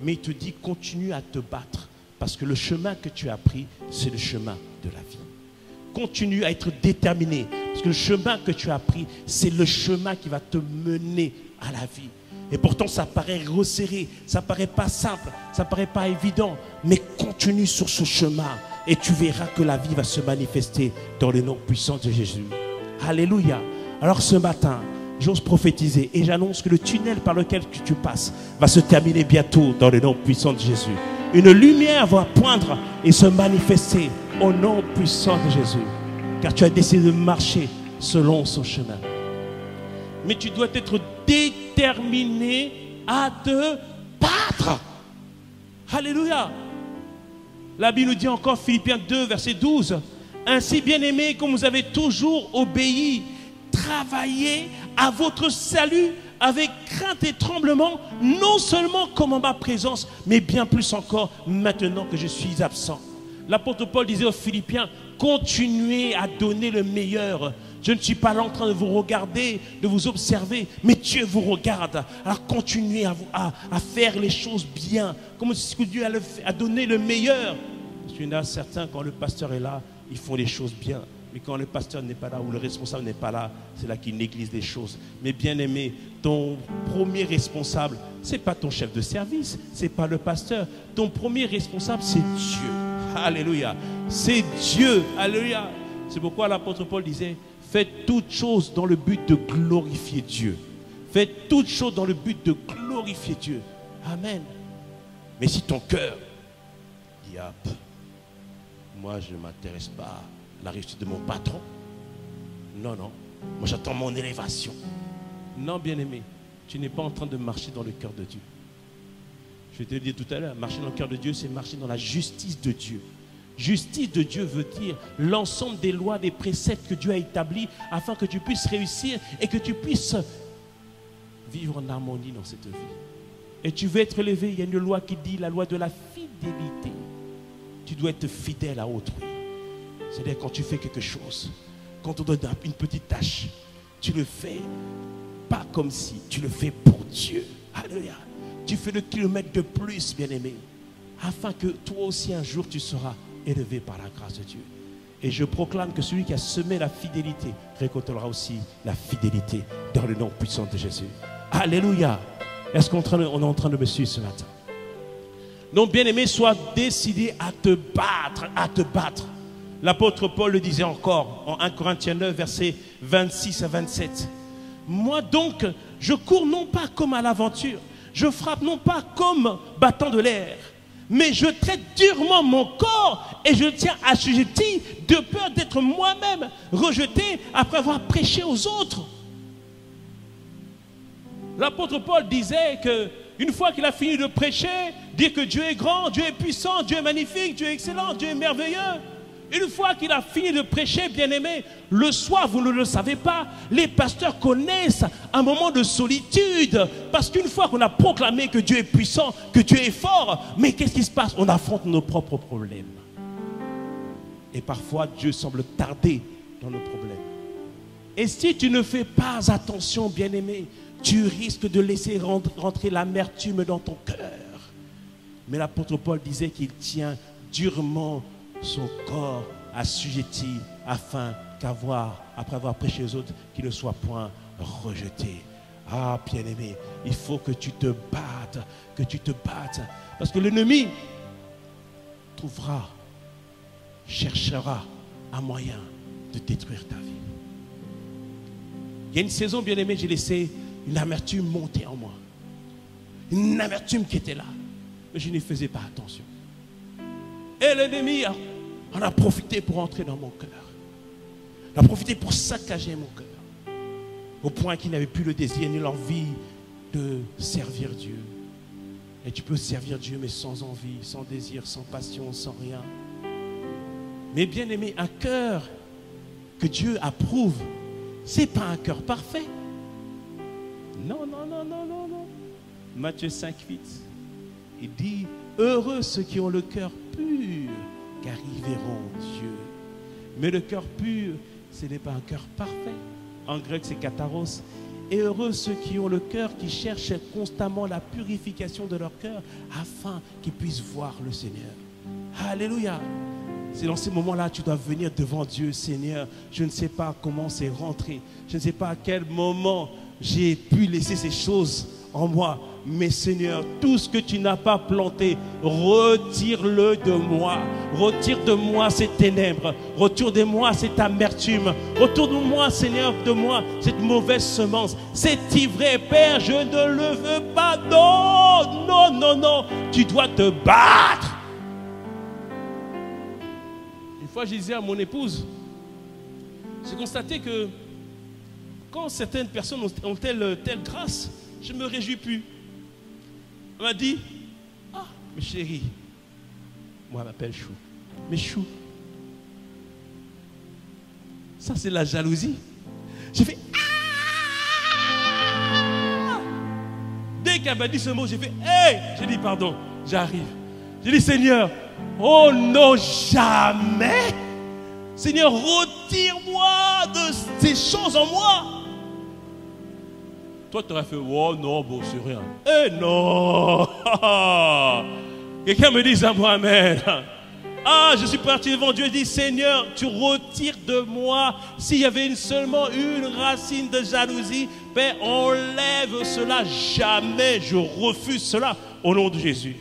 Mais il te dit, continue à te battre. Parce que le chemin que tu as pris, c'est le chemin de la vie. Continue à être déterminé. Parce que le chemin que tu as pris, c'est le chemin qui va te mener à la vie. Et pourtant, ça paraît resserré, ça paraît pas simple, ça paraît pas évident. Mais continue sur ce chemin et tu verras que la vie va se manifester dans le nom puissant de Jésus. Alléluia. Alors ce matin, j'ose prophétiser et j'annonce que le tunnel par lequel tu passes va se terminer bientôt dans le nom puissant de Jésus. Une lumière va poindre et se manifester au nom puissant de Jésus. Car tu as décidé de marcher selon son chemin. Mais tu dois être déterminé à te battre. Alléluia. La Bible nous dit encore, Philippiens 2, verset 12. Ainsi, bien-aimés, comme vous avez toujours obéi, travaillez à votre salut avec crainte et tremblement, non seulement comme en ma présence, mais bien plus encore maintenant que je suis absent. L'apôtre Paul disait aux Philippiens, continuez à donner le meilleur. Je ne suis pas là en train de vous regarder, de vous observer, mais Dieu vous regarde. Alors continuez à faire les choses bien, comme si Dieu a donné le meilleur. Parce qu'il y en a certains, quand le pasteur est là, ils font les choses bien. Mais quand le pasteur n'est pas là ou le responsable n'est pas là, c'est là qu'ils négligent les choses. Mais bien aimé, ton premier responsable, ce n'est pas ton chef de service, ce n'est pas le pasteur. Ton premier responsable, c'est Dieu. Alléluia. C'est Dieu. Alléluia. C'est pourquoi l'apôtre Paul disait, faites toutes choses dans le but de glorifier Dieu. Faites toutes choses dans le but de glorifier Dieu. Amen. Mais si ton cœur dit, ah, moi je ne m'intéresse pas à la réussite de mon patron. Non, non. Moi j'attends mon élévation. Non, bien-aimé, tu n'es pas en train de marcher dans le cœur de Dieu. Je te l'ai dit tout à l'heure, marcher dans le cœur de Dieu, c'est marcher dans la justice de Dieu. Justice de Dieu veut dire l'ensemble des lois, des préceptes que Dieu a établis afin que tu puisses réussir et que tu puisses vivre en harmonie dans cette vie. Et tu veux être élevé, il y a une loi qui dit, la loi de la fidélité. Tu dois être fidèle à autrui. C'est-à-dire quand tu fais quelque chose, quand on donne une petite tâche, tu le fais pas comme si, tu le fais pour Dieu. Alléluia. Tu fais le kilomètre de plus, bien-aimé, afin que toi aussi un jour tu seras élevé par la grâce de Dieu. Et je proclame que celui qui a semé la fidélité récoltera aussi la fidélité dans le nom puissant de Jésus. Alléluia. Est-ce qu'on est en train de me suivre ce matin? Donc, bien-aimé, sois décidé à te battre, à te battre. L'apôtre Paul le disait encore en 1 Corinthiens 9, versets 26 à 27. Moi donc, je cours non pas comme à l'aventure, je frappe non pas comme battant de l'air, mais je traite durement mon corps et je tiens assujetti de peur d'être moi-même rejeté après avoir prêché aux autres. L'apôtre Paul disait qu'une fois qu'il a fini de prêcher, dire que Dieu est grand, Dieu est puissant, Dieu est magnifique, Dieu est excellent, Dieu est merveilleux. Une fois qu'il a fini de prêcher, bien-aimé, le soir, vous ne le savez pas, les pasteurs connaissent un moment de solitude. Parce qu'une fois qu'on a proclamé que Dieu est puissant, que Dieu est fort, mais qu'est-ce qui se passe? On affronte nos propres problèmes. Et parfois, Dieu semble tarder dans nos problèmes. Et si tu ne fais pas attention, bien-aimé, tu risques de laisser rentrer l'amertume dans ton cœur. Mais l'apôtre Paul disait qu'il tient durement son corps assujetti afin après avoir prêché aux autres, qu'il ne soit point rejeté. Ah, bien-aimé, il faut que tu te battes, parce que l'ennemi cherchera un moyen de détruire ta vie. Il y a une saison, bien-aimé, j'ai laissé une amertume monter en moi. Une amertume qui était là, mais je n'y faisais pas attention. Et l'ennemi en a profité pour entrer dans mon cœur. Il a profité pour saccager mon cœur. au point qu'ils n'avaient plus le désir ni l'envie de servir Dieu. Et tu peux servir Dieu, mais sans envie, sans désir, sans passion, sans rien. Mais bien aimé, un cœur que Dieu approuve, ce n'est pas un cœur parfait. Non, non, non, non, non, non. Matthieu 5, 8, il dit, heureux ceux qui ont le cœur pur, car ils verront Dieu. Mais le cœur pur, ce n'est pas un cœur parfait. En grec, c'est kataros. Et heureux ceux qui ont le cœur, qui cherchent constamment la purification de leur cœur, afin qu'ils puissent voir le Seigneur. Alléluia. C'est dans ces moments-là que tu dois venir devant Dieu. Seigneur, je ne sais pas comment c'est rentré. Je ne sais pas à quel moment j'ai pu laisser ces choses en moi. Mais Seigneur, tout ce que tu n'as pas planté, retire-le de moi. Retire de moi ces ténèbres. Retire de moi cette amertume. Retire de moi, Seigneur, de moi cette mauvaise semence. Cet ivraie, Père, je ne le veux pas. Non, non, non, non. Tu dois te battre. Une fois, je disais à mon épouse, j'ai constaté que quand certaines personnes ont telle grâce, je ne me réjouis plus. Elle m'a dit, ah, mais chérie, moi elle m'appelle Chou, mais Chou, ça c'est la jalousie. J'ai fait, ah! Dès qu'elle m'a dit ce mot, j'ai fait, hey! J'ai dit, pardon, j'arrive. J'ai dit, Seigneur, oh non, jamais. Seigneur, retire-moi de ces choses en moi. Toi, tu aurais fait, oh non, bon, c'est rien. Eh non. Quelqu'un me dit à moi, amen. Ah, je suis parti devant Dieu et dit, Seigneur, tu retires de moi. S'il y avait seulement une racine de jalousie, Père, enlève cela. Jamais je refuse cela au nom de Jésus.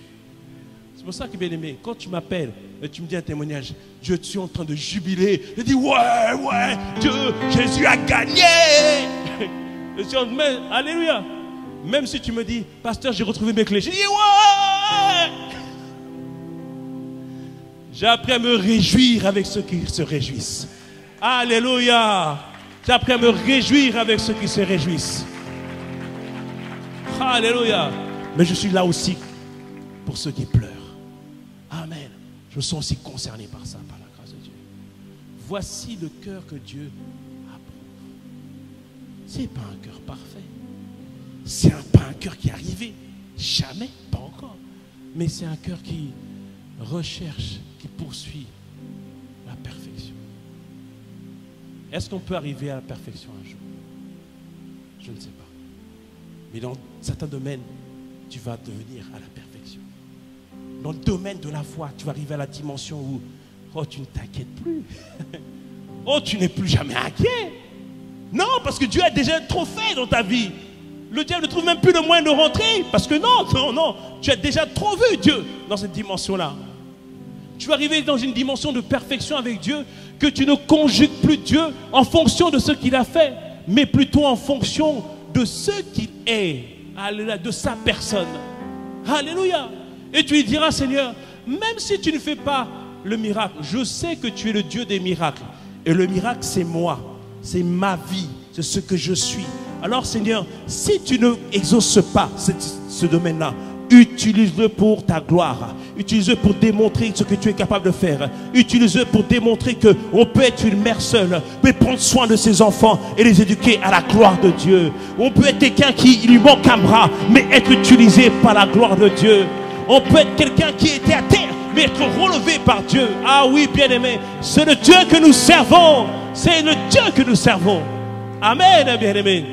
C'est pour ça que, bien aimé, quand tu m'appelles et tu me dis un témoignage, je suis en train de jubiler. Je dis, ouais, Dieu, Jésus a gagné. Je suis en train, alléluia. Même si tu me dis, pasteur, j'ai retrouvé mes clés. Je dis, ouais. J'ai appris à me réjouir avec ceux qui se réjouissent. Alléluia. J'ai appris à me réjouir avec ceux qui se réjouissent. Alléluia. Mais je suis là aussi pour ceux qui pleurent. Amen. Je me sens aussi concerné par ça, par la grâce de Dieu. Voici le cœur que Dieu approuve. Ce n'est pas un cœur parfait. C'est pas un cœur qui est arrivé. Jamais, pas encore. Mais c'est un cœur qui recherche, qui poursuit la perfection. Est-ce qu'on peut arriver à la perfection un jour? Je ne sais pas. Mais dans certains domaines, tu vas devenir à la perfection. Dans le domaine de la foi, tu vas arriver à la dimension où, oh, tu ne t'inquiètes plus. Oh, tu n'es plus jamais inquiet. Non, parce que Dieu a déjà trop fait dans ta vie. Le diable ne trouve même plus le moyen de rentrer. Parce que non, tu as déjà trop vu Dieu dans cette dimension-là. Tu vas arriver dans une dimension de perfection avec Dieu, que tu ne conjugues plus Dieu en fonction de ce qu'il a fait, mais plutôt en fonction de ce qu'il est, alléluia, de sa personne. Alléluia. Et tu lui diras, Seigneur, même si tu ne fais pas le miracle, je sais que tu es le Dieu des miracles. Et le miracle, c'est moi, c'est ma vie, c'est ce que je suis. Alors Seigneur, si tu ne exauces pas ce domaine-là, utilise-le pour ta gloire. Utilise-le pour démontrer ce que tu es capable de faire. Utilise-le pour démontrer qu'on peut être une mère seule, peut prendre soin de ses enfants et les éduquer à la gloire de Dieu. On peut être quelqu'un qui lui manque un bras, mais être utilisé par la gloire de Dieu. On peut être quelqu'un qui était à terre, mais être relevé par Dieu. Ah oui, bien-aimé, c'est le Dieu que nous servons. C'est le Dieu que nous servons. Amen, bien-aimé.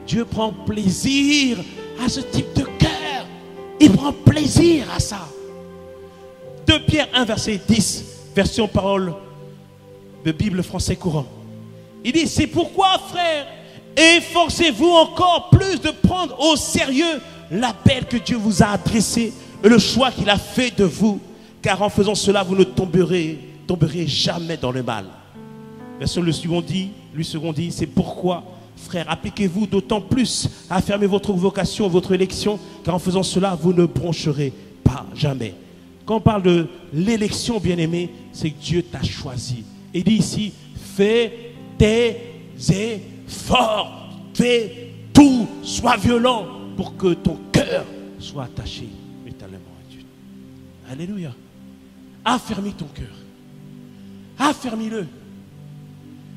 Dieu prend plaisir à ce type de cœur. Il prend plaisir à ça. 2 Pierre 1, verset 10, version parole de Bible français courant. Il dit, c'est pourquoi, frères, efforcez-vous encore plus de prendre au sérieux l'appel que Dieu vous a adressé et le choix qu'il a fait de vous. Car en faisant cela, vous ne tomberez jamais dans le mal. Version le second dit, c'est pourquoi, frères, appliquez-vous d'autant plus à affirmer votre vocation, votre élection, car en faisant cela, vous ne broncherez pas jamais. Quand on parle de l'élection, bien-aimé, c'est que Dieu t'a choisi. Et il dit ici, fais tes fort, fais tout, sois violent pour que ton cœur soit attaché éternellement à Dieu. Alléluia. Affermis ton cœur. Affermis-le.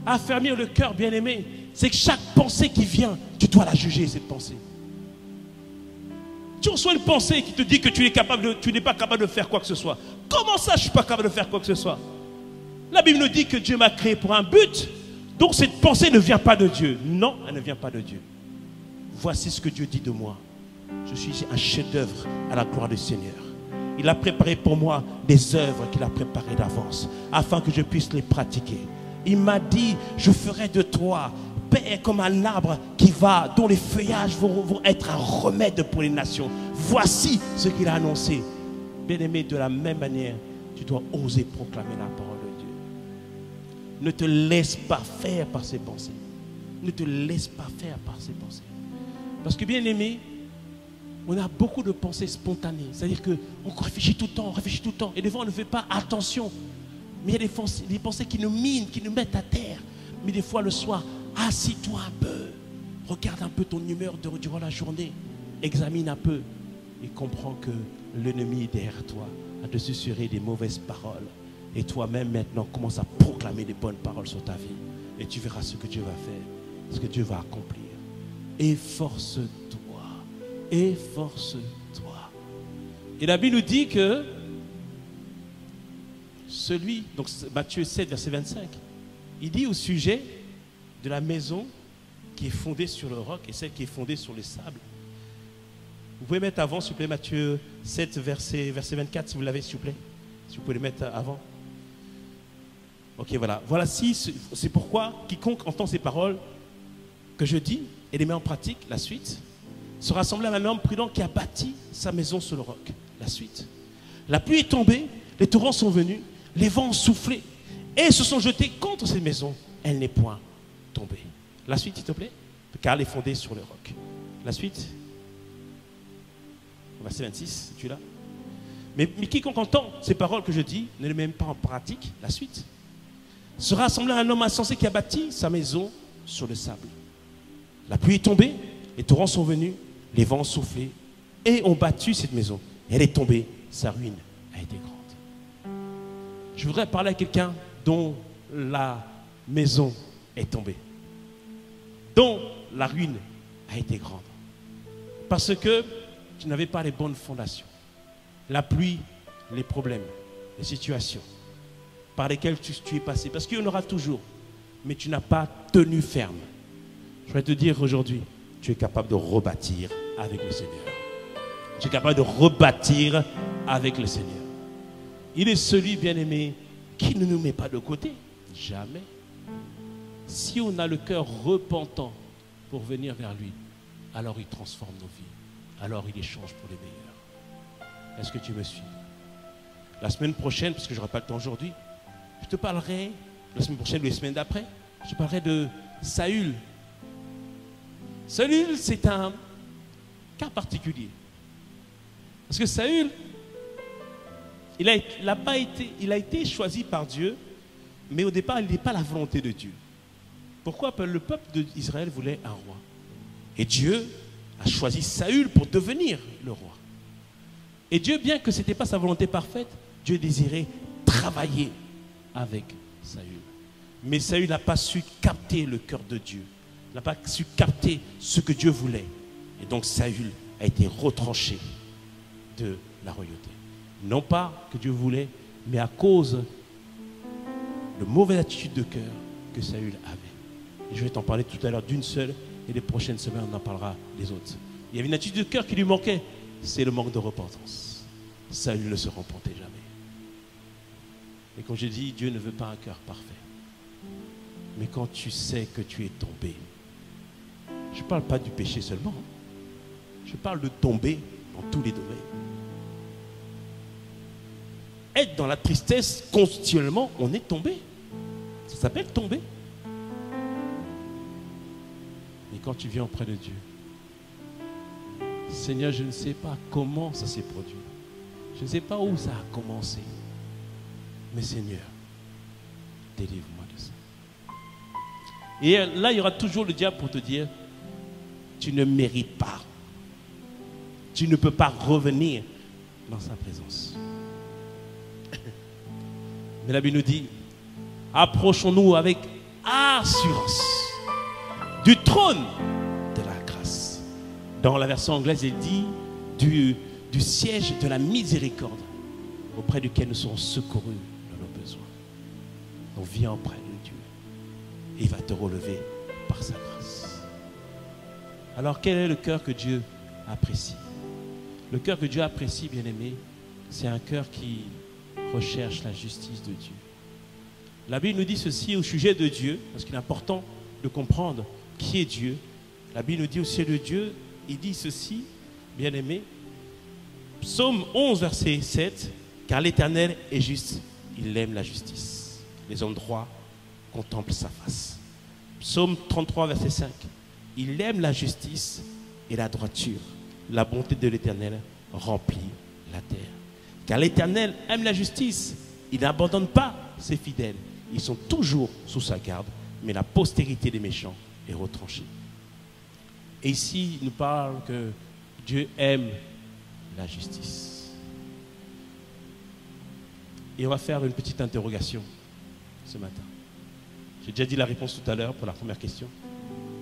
Affermir le cœur, bien-aimé, c'est que chaque pensée qui vient, tu dois la juger, cette pensée. Tu reçois une pensée qui te dit que tu n'es pas capable de faire quoi que ce soit. Comment ça, je ne suis pas capable de faire quoi que ce soit? La Bible nous dit que Dieu m'a créé pour un but. Donc cette pensée ne vient pas de Dieu. Non, elle ne vient pas de Dieu. Voici ce que Dieu dit de moi. Je suis un chef-d'œuvre à la gloire du Seigneur. Il a préparé pour moi des œuvres qu'il a préparées d'avance, afin que je puisse les pratiquer. Il m'a dit, je ferai de toi paix comme un arbre dont les feuillages vont être un remède pour les nations. Voici ce qu'il a annoncé. Bien-aimé, de la même manière, tu dois oser proclamer la parole de Dieu. Ne te laisse pas faire par ses pensées. Ne te laisse pas faire par ses pensées. Parce que, bien-aimé, on a beaucoup de pensées spontanées. C'est-à-dire qu'on réfléchit tout le temps, Et des fois, on ne fait pas attention. Mais il y a des pensées qui nous minent, qui nous mettent à terre. Mais des fois, le soir, assis-toi un peu. Regarde un peu ton humeur durant la journée. Examine un peu. Et comprends que l'ennemi est derrière toi, à te susurrer des mauvaises paroles. Et toi-même, maintenant, commence à proclamer des bonnes paroles sur ta vie. Et tu verras ce que Dieu va faire, ce que Dieu va accomplir. Efforce-toi. Efforce-toi. Et la Bible nous dit que donc Matthieu 7, verset 25, il dit au sujet de la maison qui est fondée sur le roc et celle qui est fondée sur les sables. Vous pouvez mettre avant, s'il vous plaît, Matthieu 7, verset 24, si vous l'avez, s'il vous plaît. Si vous pouvez le mettre avant. Ok, voilà. Voilà, c'est pourquoi quiconque entend ces paroles que je dis et les met en pratique, la suite, sera semblable à un homme prudent qui a bâti sa maison sur le roc. La suite. La pluie est tombée, les torrents sont venus, les vents ont soufflé et se sont jetés contre cette maison. Elle n'est point tombée. La suite, s'il te plaît, car elle est fondée sur le roc. La suite. Verset 26, tu es là. Mais quiconque entend ces paroles que je dis, ne les met pas en pratique, la suite, sera semblable à un homme insensé qui a bâti sa maison sur le sable. La pluie est tombée, les torrents sont venus, les vents ont soufflé et ont battu cette maison. Elle est tombée, sa ruine a été grande. Je voudrais parler à quelqu'un dont la maison est tombée, dont la ruine a été grande. Parce que tu n'avais pas les bonnes fondations. La pluie, les problèmes, les situations par lesquelles tu es passé. Parce qu'il y en aura toujours. Mais tu n'as pas tenu ferme. Je vais te dire aujourd'hui, tu es capable de rebâtir avec le Seigneur. Tu es capable de rebâtir avec le Seigneur. Il est celui, bien-aimé, qui ne nous met pas de côté. Jamais. Si on a le cœur repentant pour venir vers lui, alors il transforme nos vies. Alors il échange pour les meilleurs. Est-ce que tu me suis? La semaine prochaine, parce que je n'aurai pas le temps aujourd'hui, je te parlerai, la semaine prochaine ou les semaines d'après, je te parlerai de Saül. Saül, c'est un cas particulier. Parce que Saül, il a été choisi par Dieu, mais au départ, il n'est pas la volonté de Dieu. Pourquoi? Parce que le peuple d'Israël voulait un roi. Et Dieu a choisi Saül pour devenir le roi. Et Dieu, bien que ce n'était pas sa volonté parfaite, Dieu désirait travailler avec Saül. Mais Saül n'a pas su capter le cœur de Dieu. Il n'a pas su capter ce que Dieu voulait. Et donc Saül a été retranché de la royauté. Non pas que Dieu voulait, mais à cause de mauvaise attitude de cœur que Saül avait. Et je vais t'en parler tout à l'heure d'une seule, et les prochaines semaines, on en parlera des autres. Il y avait une attitude de cœur qui lui manquait, c'est le manque de repentance. Saül ne se repentait jamais. Et comme je dis, Dieu ne veut pas un cœur parfait. Mais quand tu sais que tu es tombé, je ne parle pas du péché seulement, je parle de tomber dans tous les domaines. Être dans la tristesse continuellement, on est tombé. Ça s'appelle tomber. Et quand tu viens auprès de Dieu, Seigneur, je ne sais pas comment ça s'est produit. Je ne sais pas où ça a commencé. Mais Seigneur, délivre-moi de ça. Et là, il y aura toujours le diable pour te dire, tu ne mérites pas. Tu ne peux pas revenir dans sa présence. Mais la Bible nous dit, approchons-nous avec assurance du trône de la grâce. Dans la version anglaise, il dit du siège de la miséricorde auprès duquel nous serons secourus dans nos besoins. Donc viens auprès de Dieu et il va te relever par sa grâce. Alors quel est le cœur que Dieu apprécie? Le cœur que Dieu apprécie, bien-aimé, c'est un cœur qui recherche la justice de Dieu. La Bible nous dit ceci au sujet de Dieu, parce qu'il est important de comprendre qui est Dieu. La Bible nous dit au sujet de Dieu, il dit ceci, bien-aimé, Psaume 11, verset 7, car l'Éternel est juste, il aime la justice. Les hommes droits contemplent sa face. Psaume 33, verset 5, il aime la justice et la droiture. La bonté de l'Éternel remplit la terre. Car l'Éternel aime la justice, il n'abandonne pas ses fidèles. Ils sont toujours sous sa garde, mais la postérité des méchants est retranchée. Et ici, il nous parle que Dieu aime la justice. Et on va faire une petite interrogation ce matin. J'ai déjà dit la réponse tout à l'heure pour la première question.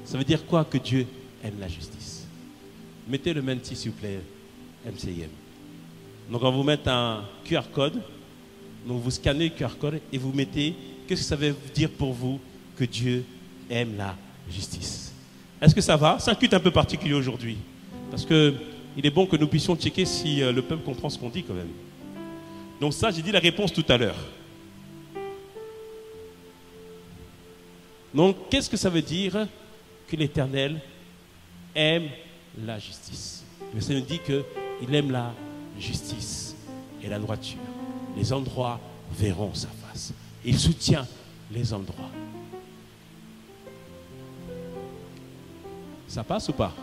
Ça veut dire quoi que Dieu aime la justice? Mettez le même s'il vous plaît, MCIM. Donc on va vous mettre un QR code. Donc vous scannez le QR code et vous mettez, qu'est-ce que ça veut dire pour vous que Dieu aime la justice? Est-ce que ça va? C'est un culte un peu particulier aujourd'hui. Parce qu'il est bon que nous puissions checker si le peuple comprend ce qu'on dit quand même. Donc ça, j'ai dit la réponse tout à l'heure. Donc qu'est-ce que ça veut dire que l'Éternel aime la justice? Le Seigneur nous dit qu'il aime la justice et la droiture. Les hommes droits verront sa face. Il soutient les hommes droits. Ça passe ou pas?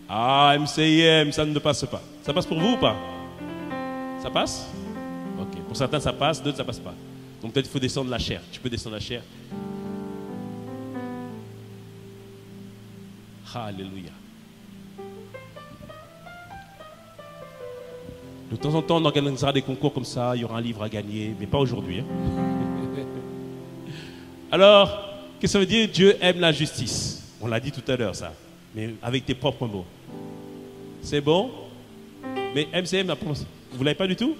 Ah, MCIM, ça ne passe pas. Ça passe pour vous ou pas? Ça passe? Ok. Pour certains, ça passe, d'autres, ça passe pas. Donc peut-être qu'il faut descendre la chair. Tu peux descendre la chair. Alléluia. De temps en temps, on organisera des concours comme ça, il y aura un livre à gagner, mais pas aujourd'hui. Hein. Alors, qu'est-ce que ça veut dire? Dieu aime la justice. On l'a dit tout à l'heure, ça, mais avec tes propres mots. C'est bon? Mais MCM, vous ne l'avez pas du tout?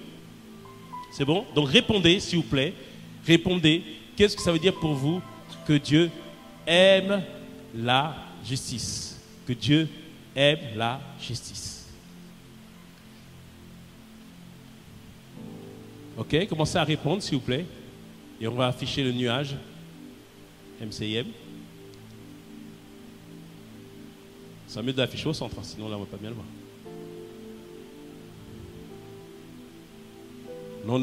C'est bon? Donc répondez, s'il vous plaît. Répondez. Qu'est-ce que ça veut dire pour vous que Dieu aime la justice? Que Dieu aime la justice. Ok, commencez à répondre s'il vous plaît. Et on va afficher le nuage. MCIM. C'est mieux d'afficher au centre, sinon là on ne va pas bien le voir. Non,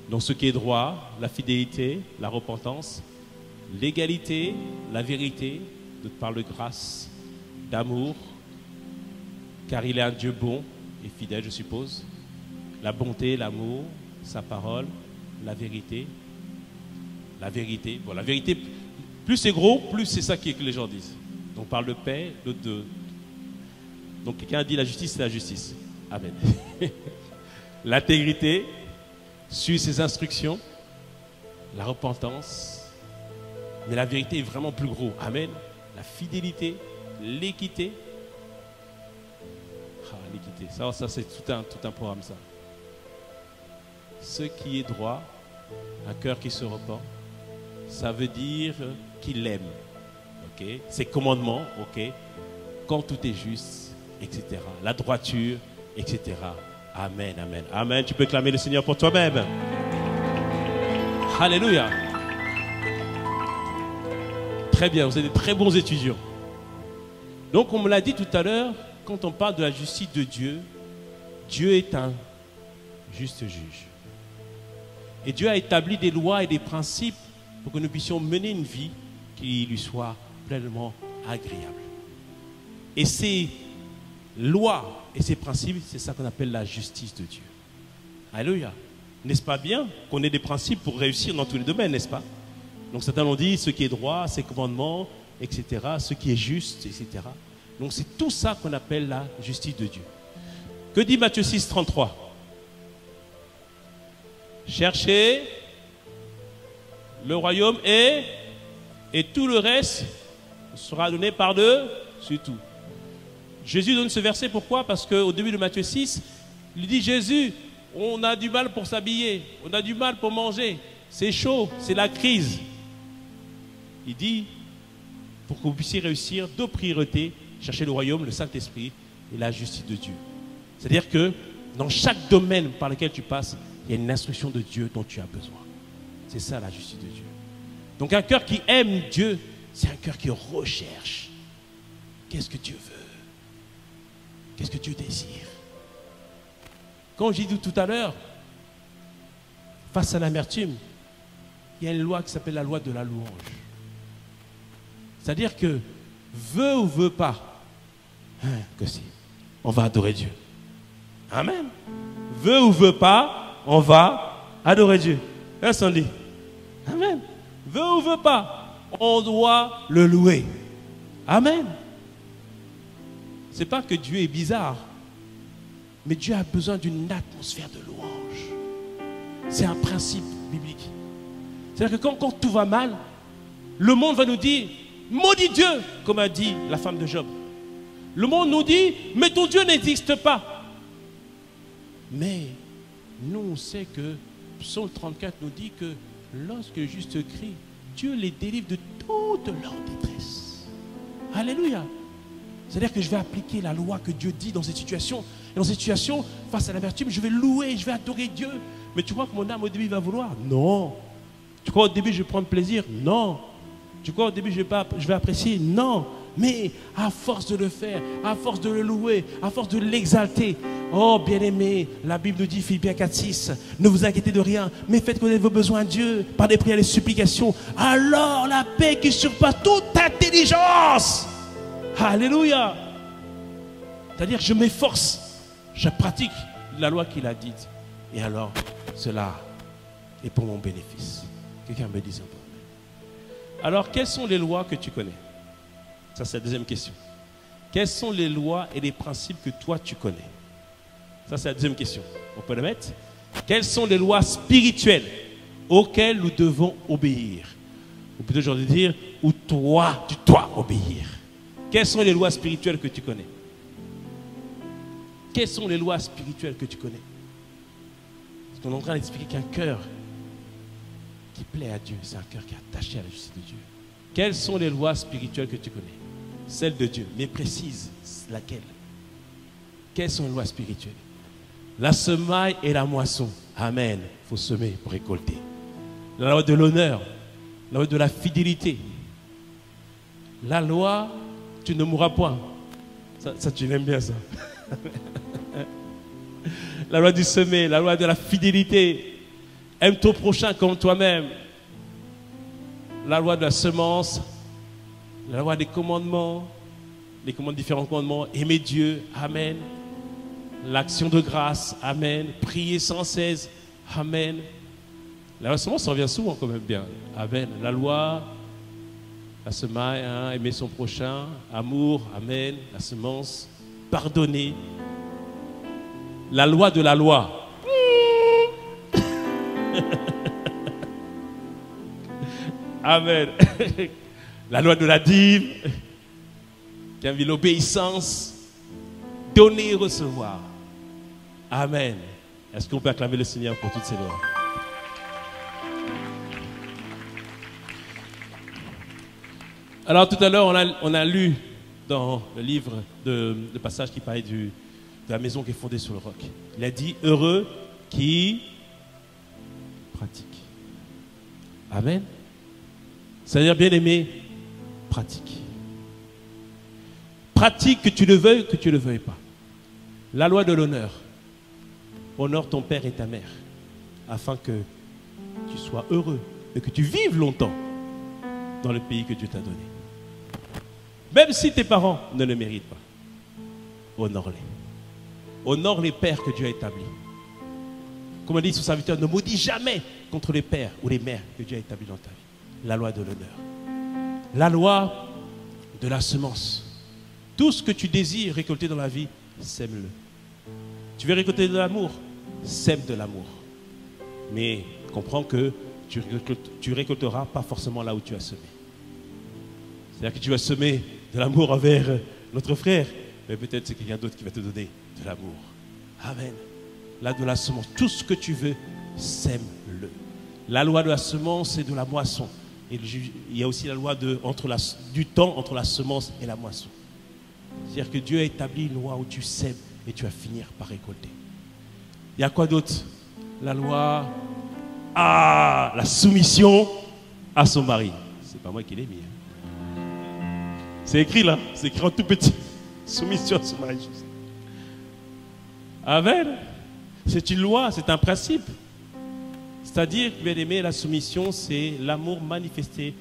donc ce qui est droit, la fidélité, la repentance, l'égalité, la vérité, par de grâce, d'amour, car il est un Dieu bon et fidèle, je suppose. La bonté, l'amour, sa parole, la vérité. La vérité. Bon, la vérité, plus c'est gros, plus c'est ça que les gens disent. Donc on parle de paix, l'autre de... Donc quelqu'un a dit la justice, c'est la justice. Amen. L'intégrité, suivre ses instructions, la repentance. Mais la vérité est vraiment plus gros. Amen. La fidélité, l'équité. Ah, l'équité. Ça c'est tout un programme, ça. Ce qui est droit, un cœur qui se repent, ça veut dire qu'il aime. Okay. Ses commandements, ok. Quand tout est juste, etc. La droiture, etc. Amen, amen. Amen. Tu peux clamer le Seigneur pour toi-même. Alléluia. Très bien, vous êtes des très bons étudiants. Donc, on me l'a dit tout à l'heure, quand on parle de la justice de Dieu, Dieu est un juste juge. Et Dieu a établi des lois et des principes pour que nous puissions mener une vie qui lui soit pleinement agréable. Et ces lois et ces principes, c'est ça qu'on appelle la justice de Dieu. Alléluia. N'est-ce pas bien qu'on ait des principes pour réussir dans tous les domaines, n'est-ce pas? Donc certains l'ont dit, ce qui est droit, ses commandements, etc., ce qui est juste, etc. Donc c'est tout ça qu'on appelle la justice de Dieu. Que dit Matthieu 6, 33? Cherchez le royaume et tout le reste sera donné par-dessus tout. Jésus donne ce verset, pourquoi? Parce qu'au début de Matthieu 6, il dit Jésus, on a du mal pour s'habiller, on a du mal pour manger, c'est chaud, c'est la crise. Il dit, pour que vous puissiez réussir, deux priorités, chercher le royaume, le Saint-Esprit et la justice de Dieu. C'est-à-dire que dans chaque domaine par lequel tu passes, il y a une instruction de Dieu dont tu as besoin. C'est ça la justice de Dieu. Donc un cœur qui aime Dieu, c'est un cœur qui recherche. Qu'est-ce que Dieu veut? Qu'est-ce que Dieu désire? Comme j'ai dit tout à l'heure, face à l'amertume, il y a une loi qui s'appelle la loi de la louange. C'est-à-dire que, veut ou veut pas, que si, on va adorer Dieu. Amen. Veut ou veut pas, on va adorer Dieu. Qu'est-ce qu'on dit? Amen. Veut ou veut pas, on doit le louer. Amen. C'est pas que Dieu est bizarre, mais Dieu a besoin d'une atmosphère de louange. C'est un principe biblique. C'est-à-dire que quand tout va mal, le monde va nous dire maudit Dieu, comme a dit la femme de Job. Le monde nous dit mais ton Dieu n'existe pas. Mais nous on sait que Psaume 34 nous dit que lorsque le juste crie, Dieu les délivre de toute leur détresse. Alléluia. C'est-à-dire que je vais appliquer la loi que Dieu dit dans cette situation. Et dans cette situation, face à l'amertume, je vais louer, je vais adorer Dieu. Mais tu crois que mon âme au début va vouloir? Non. Tu crois au début je vais prendre plaisir? Non. Tu crois au début je vais apprécier? Non. Mais à force de le faire, à force de le louer, à force de l'exalter, oh bien-aimé, la Bible nous dit, Philippiens 4:6, ne vous inquiétez de rien, mais faites connaître vos besoins à Dieu par des prières et des supplications. Alors la paix qui surpasse toute intelligence. Alléluia. C'est-à-dire je m'efforce, je pratique la loi qu'il a dite. Et alors, cela est pour mon bénéfice. Quelqu'un me dit un peu. Alors, quelles sont les lois que tu connais? Ça, c'est la deuxième question. Quelles sont les lois et les principes que toi, tu connais? Ça, c'est la deuxième question. On peut le mettre? Quelles sont les lois spirituelles auxquelles nous devons obéir? Ou plutôt, j'aurais dû dire, où toi, tu dois obéir. Quelles sont les lois spirituelles que tu connais? Quelles sont les lois spirituelles que tu connais? Parce qu'on est en train d'expliquer qu'un cœur qui plaît à Dieu, c'est un cœur qui est attaché à la justice de Dieu. Quelles sont les lois spirituelles que tu connais? Celles de Dieu, mais précise laquelle? Quelles sont les lois spirituelles? La semaille et la moisson. Amen. Il faut semer pour récolter. La loi de l'honneur, la loi de la fidélité. La loi, tu ne mourras point. Ça tu l'aimes bien ça. La loi du semer, la loi de la fidélité. Aime ton prochain comme toi-même. La loi de la semence, la loi des commandements, différents commandements. Aimer Dieu, amen. L'action de grâce, amen. Prier sans cesse, amen. La loi de la semence, ça revient souvent quand même bien, amen. La loi, la semaille, hein, aimer son prochain, amour, amen. La semence, pardonner. La loi de la loi. Amen. La loi de la dîme, qui a vu l'obéissance, donner et recevoir. Amen. Est-ce qu'on peut acclamer le Seigneur pour toutes ces lois? Alors tout à l'heure, on a lu dans le livre le passage qui parlait de la maison qui est fondée sur le roc. Il a dit, heureux qui pratique. Amen. C'est-à-dire, bien aimé, pratique. Pratique que tu le veuilles, que tu ne le veuilles pas. La loi de l'honneur. Honore ton père et ta mère, afin que tu sois heureux et que tu vives longtemps dans le pays que Dieu t'a donné. Même si tes parents ne le méritent pas, honore-les. Honore les pères que Dieu a établis. Comme on dit son serviteur, ne maudis jamais contre les pères ou les mères que Dieu a établis dans ta vie. la loi de l'honneur. La loi de la semence. Tout ce que tu désires récolter dans la vie, sème-le. Tu veux récolter de l'amour, sème de l'amour. Mais comprends que tu récolteras pas forcément là où tu as semé. C'est-à-dire que tu vas semer de l'amour envers notre frère, mais peut-être c'est quelqu'un d'autre qui va te donner de l'amour. Amen. La de la semence, tout ce que tu veux, sème-le. La loi de la semence et de la moisson. Et il y a aussi la loi du temps entre la semence et la moisson. C'est-à-dire que Dieu a établi une loi où tu sèmes et tu vas finir par récolter. Il y a quoi d'autre? La loi, la soumission à son mari. C'est pas moi qui l'ai mis. C'est écrit là, c'est écrit en tout petit. Soumission à son mari. Amen. C'est une loi, c'est un principe. C'est-à-dire, bien aimé, la soumission, c'est l'amour manifesté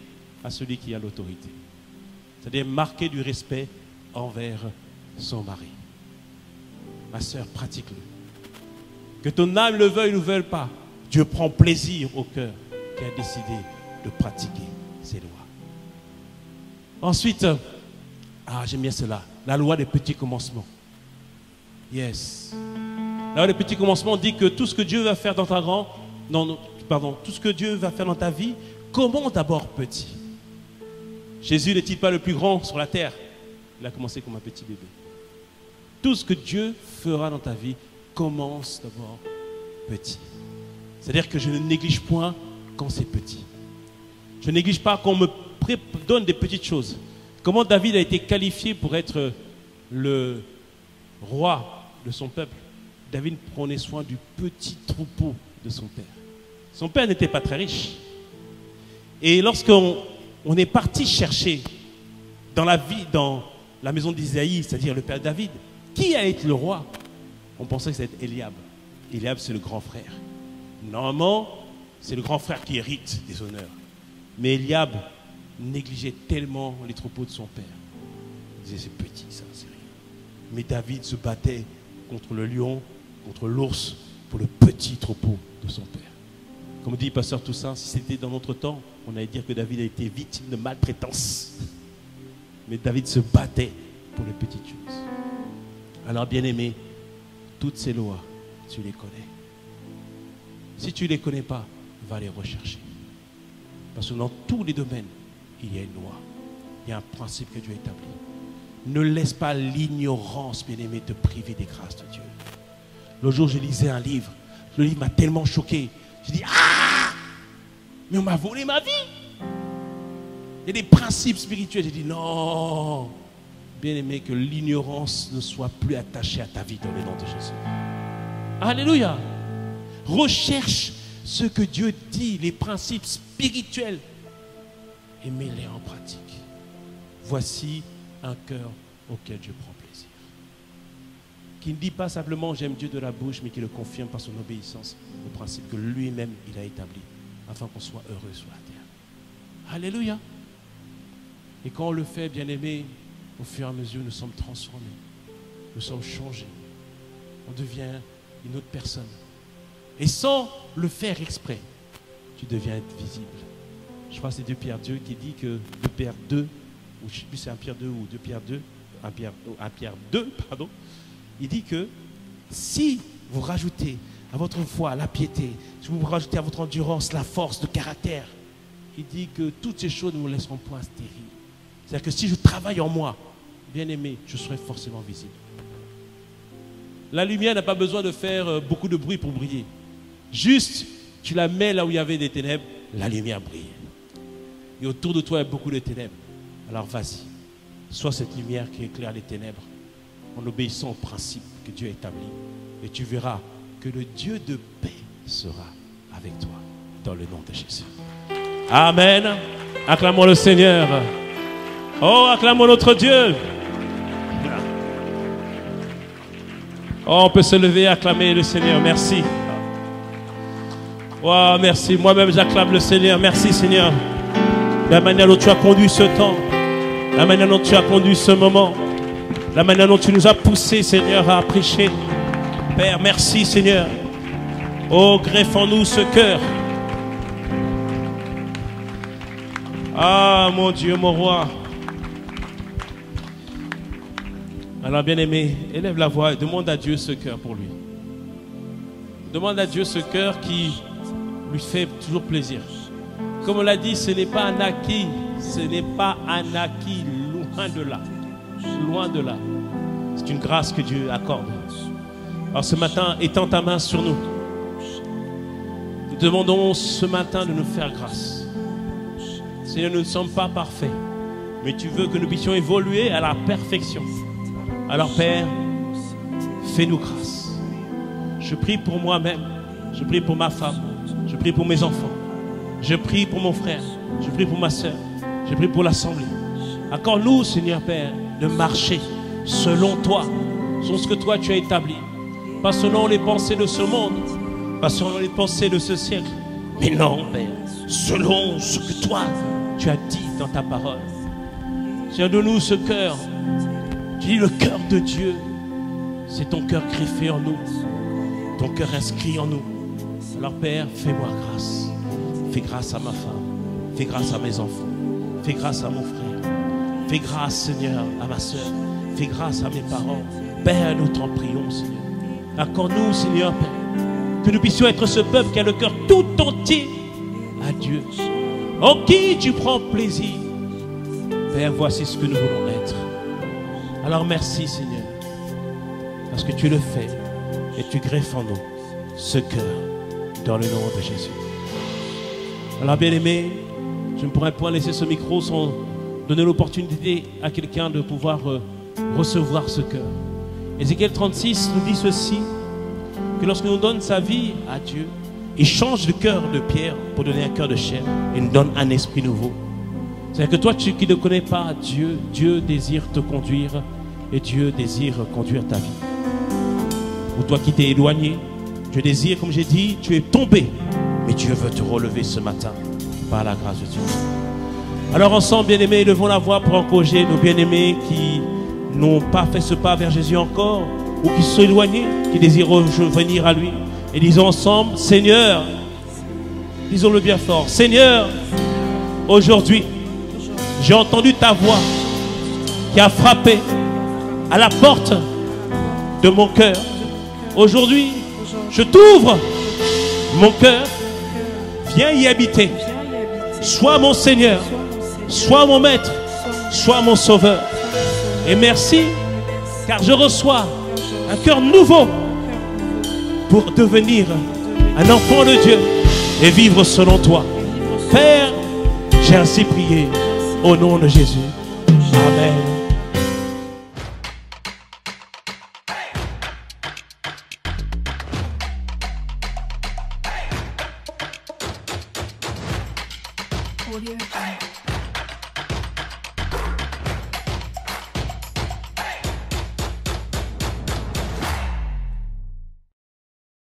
à celui qui a l'autorité. C'est-à-dire marquer du respect envers son mari. Ma sœur, pratique-le. Que ton âme le veuille ou ne veuille pas, Dieu prend plaisir au cœur qui a décidé de pratiquer ces lois. Ensuite, j'aime bien cela, la loi des petits commencements. Yes. La loi des petits commencements dit que tout ce que Dieu va faire dans tout ce que Dieu va faire dans ta vie, commence d'abord petit. Jésus n'est-il pas le plus grand sur la terre? Il a commencé comme un petit bébé. Tout ce que Dieu fera dans ta vie commence d'abord petit. C'est-à-dire que je ne néglige point quand c'est petit. Je ne néglige pas qu'on me donne des petites choses. Comment David a été qualifié pour être le roi de son peuple? David prenait soin du petit troupeau de son père. Son père n'était pas très riche. Et lorsqu'on est parti chercher dans la maison d'Isaïe, c'est-à-dire le père David, qui allait être le roi? On pensait que c'était Eliab. Eliab, c'est le grand frère. Normalement, c'est le grand frère qui hérite des honneurs. Mais Eliab négligeait tellement les troupeaux de son père. Il disait, c'est petit ça, c'est rien. Mais David se battait contre le lion, contre l'ours, pour le petit troupeau de son père. Comme dit Pasteur Toussaint, si c'était dans notre temps, on allait dire que David a été victime de maltraitance. Mais David se battait pour les petites choses. Alors bien aimé, toutes ces lois, tu les connais. Si tu ne les connais pas, va les rechercher. Parce que dans tous les domaines, il y a une loi. Il y a un principe que Dieu a établi. Ne laisse pas l'ignorance, bien-aimé, te priver des grâces de Dieu. L'autre jour, je lisais un livre. Le livre m'a tellement choqué. J'ai dit, mais on m'a volé ma vie. Il y a des principes spirituels. J'ai dit, non, bien-aimé, que l'ignorance ne soit plus attachée à ta vie dans le nom de Jésus. Alléluia. Recherche ce que Dieu dit, les principes spirituels, et mets-les en pratique. Voici un cœur auquel Dieu prend plaisir. Qui ne dit pas simplement j'aime Dieu de la bouche, mais qui le confirme par son obéissance au principe que lui-même il a établi, afin qu'on soit heureux sur la terre. Alléluia. Et quand on le fait, bien aimé, au fur et à mesure, nous sommes transformés, nous sommes changés, on devient une autre personne. Et sans le faire exprès, tu deviens visible. Je crois que c'est 2 Pierre 2 qui dit que 2 Pierre 2, ou je ne sais plus c'est 1 Pierre 2 ou 2 Pierre 2, 1 Pierre 2, pardon, il dit que si vous rajoutez à votre foi la piété, si vous rajoutez à votre endurance la force de caractère, il dit que toutes ces choses ne vous laisseront point stériles. C'est-à-dire que si je travaille en moi, bien aimé, je serai forcément visible. La lumière n'a pas besoin de faire beaucoup de bruit pour briller. Juste, tu la mets là où il y avait des ténèbres, la lumière brille. Et autour de toi, il y a beaucoup de ténèbres. Alors vas-y, sois cette lumière qui éclaire les ténèbres en obéissant au principe que Dieu a établi. Et tu verras que le Dieu de paix sera avec toi dans le nom de Jésus. Amen. Acclamons le Seigneur. Oh, acclamons notre Dieu. Oh, on peut se lever et acclamer le Seigneur. Merci. Oh, merci. Moi-même, j'acclame le Seigneur. Merci, Seigneur. La manière dont tu as conduit ce temps. La manière dont tu as conduit ce moment. La manière dont tu nous as poussés, Seigneur, à prêcher. Père, merci, Seigneur. Oh, greffe en nous ce cœur. Ah, mon Dieu, mon roi. Alors, bien-aimé, élève la voix et demande à Dieu ce cœur pour lui. Demande à Dieu ce cœur qui lui fait toujours plaisir. Comme on l'a dit, ce n'est pas un acquis. Ce n'est pas un acquis, loin de là. Loin de là. C'est une grâce que Dieu accorde. Alors ce matin, étends ta main sur nous. Nous demandons ce matin de nous faire grâce. Seigneur, nous ne sommes pas parfaits, mais tu veux que nous puissions évoluer à la perfection. Alors Père, fais-nous grâce. Je prie pour moi-même, je prie pour ma femme, je prie pour mes enfants, je prie pour mon frère, je prie pour ma soeur, je prie pour l'Assemblée. Accorde-nous, Seigneur Père, de marcher selon toi, selon ce que toi tu as établi. Pas selon les pensées de ce monde, pas selon les pensées de ce siècle, mais non, Père, selon ce que toi tu as dit dans ta parole. Seigneur, donne-nous ce cœur. Tu dis le cœur de Dieu, c'est ton cœur greffé en nous, ton cœur inscrit en nous. Alors Père, fais-moi grâce. Fais grâce à ma femme, fais grâce à mes enfants, fais grâce à mon frère, fais grâce, Seigneur, à ma soeur, fais grâce à mes parents. Père, nous t'en prions, Seigneur. Accorde-nous, Seigneur, Père, que nous puissions être ce peuple qui a le cœur tout entier à Dieu, en qui tu prends plaisir. Père, voici ce que nous voulons être. Alors merci, Seigneur, parce que tu le fais et tu greffes en nous ce cœur dans le nom de Jésus. Alors, bien-aimé, je ne pourrais pas laisser ce micro sans donner l'opportunité à quelqu'un de pouvoir recevoir ce cœur. Ézéchiel 36 nous dit ceci, que lorsque nous donne sa vie à Dieu, il change le cœur de pierre pour donner un cœur de chair et nous donne un esprit nouveau. C'est-à-dire que toi qui ne connais pas Dieu, Dieu désire te conduire et Dieu désire conduire ta vie. Pour toi qui t'es éloigné, Dieu désire, comme j'ai dit, tu es tombé, mais Dieu veut te relever ce matin par la grâce de Dieu. Alors ensemble, bien-aimés, levons la voix pour encourager nos bien-aimés qui n'ont pas fait ce pas vers Jésus encore, ou qui sont éloignés, qui désirent revenir à lui. Et disons ensemble, Seigneur, disons-le bien fort, Seigneur, aujourd'hui, j'ai entendu ta voix qui a frappé à la porte de mon cœur. Aujourd'hui, je t'ouvre mon cœur, viens y habiter. Sois mon Seigneur, sois mon Maître, sois mon Sauveur. Et merci, car je reçois un cœur nouveau pour devenir un enfant de Dieu et vivre selon toi. Père, j'ai ainsi prié au nom de Jésus. Amen. Audio.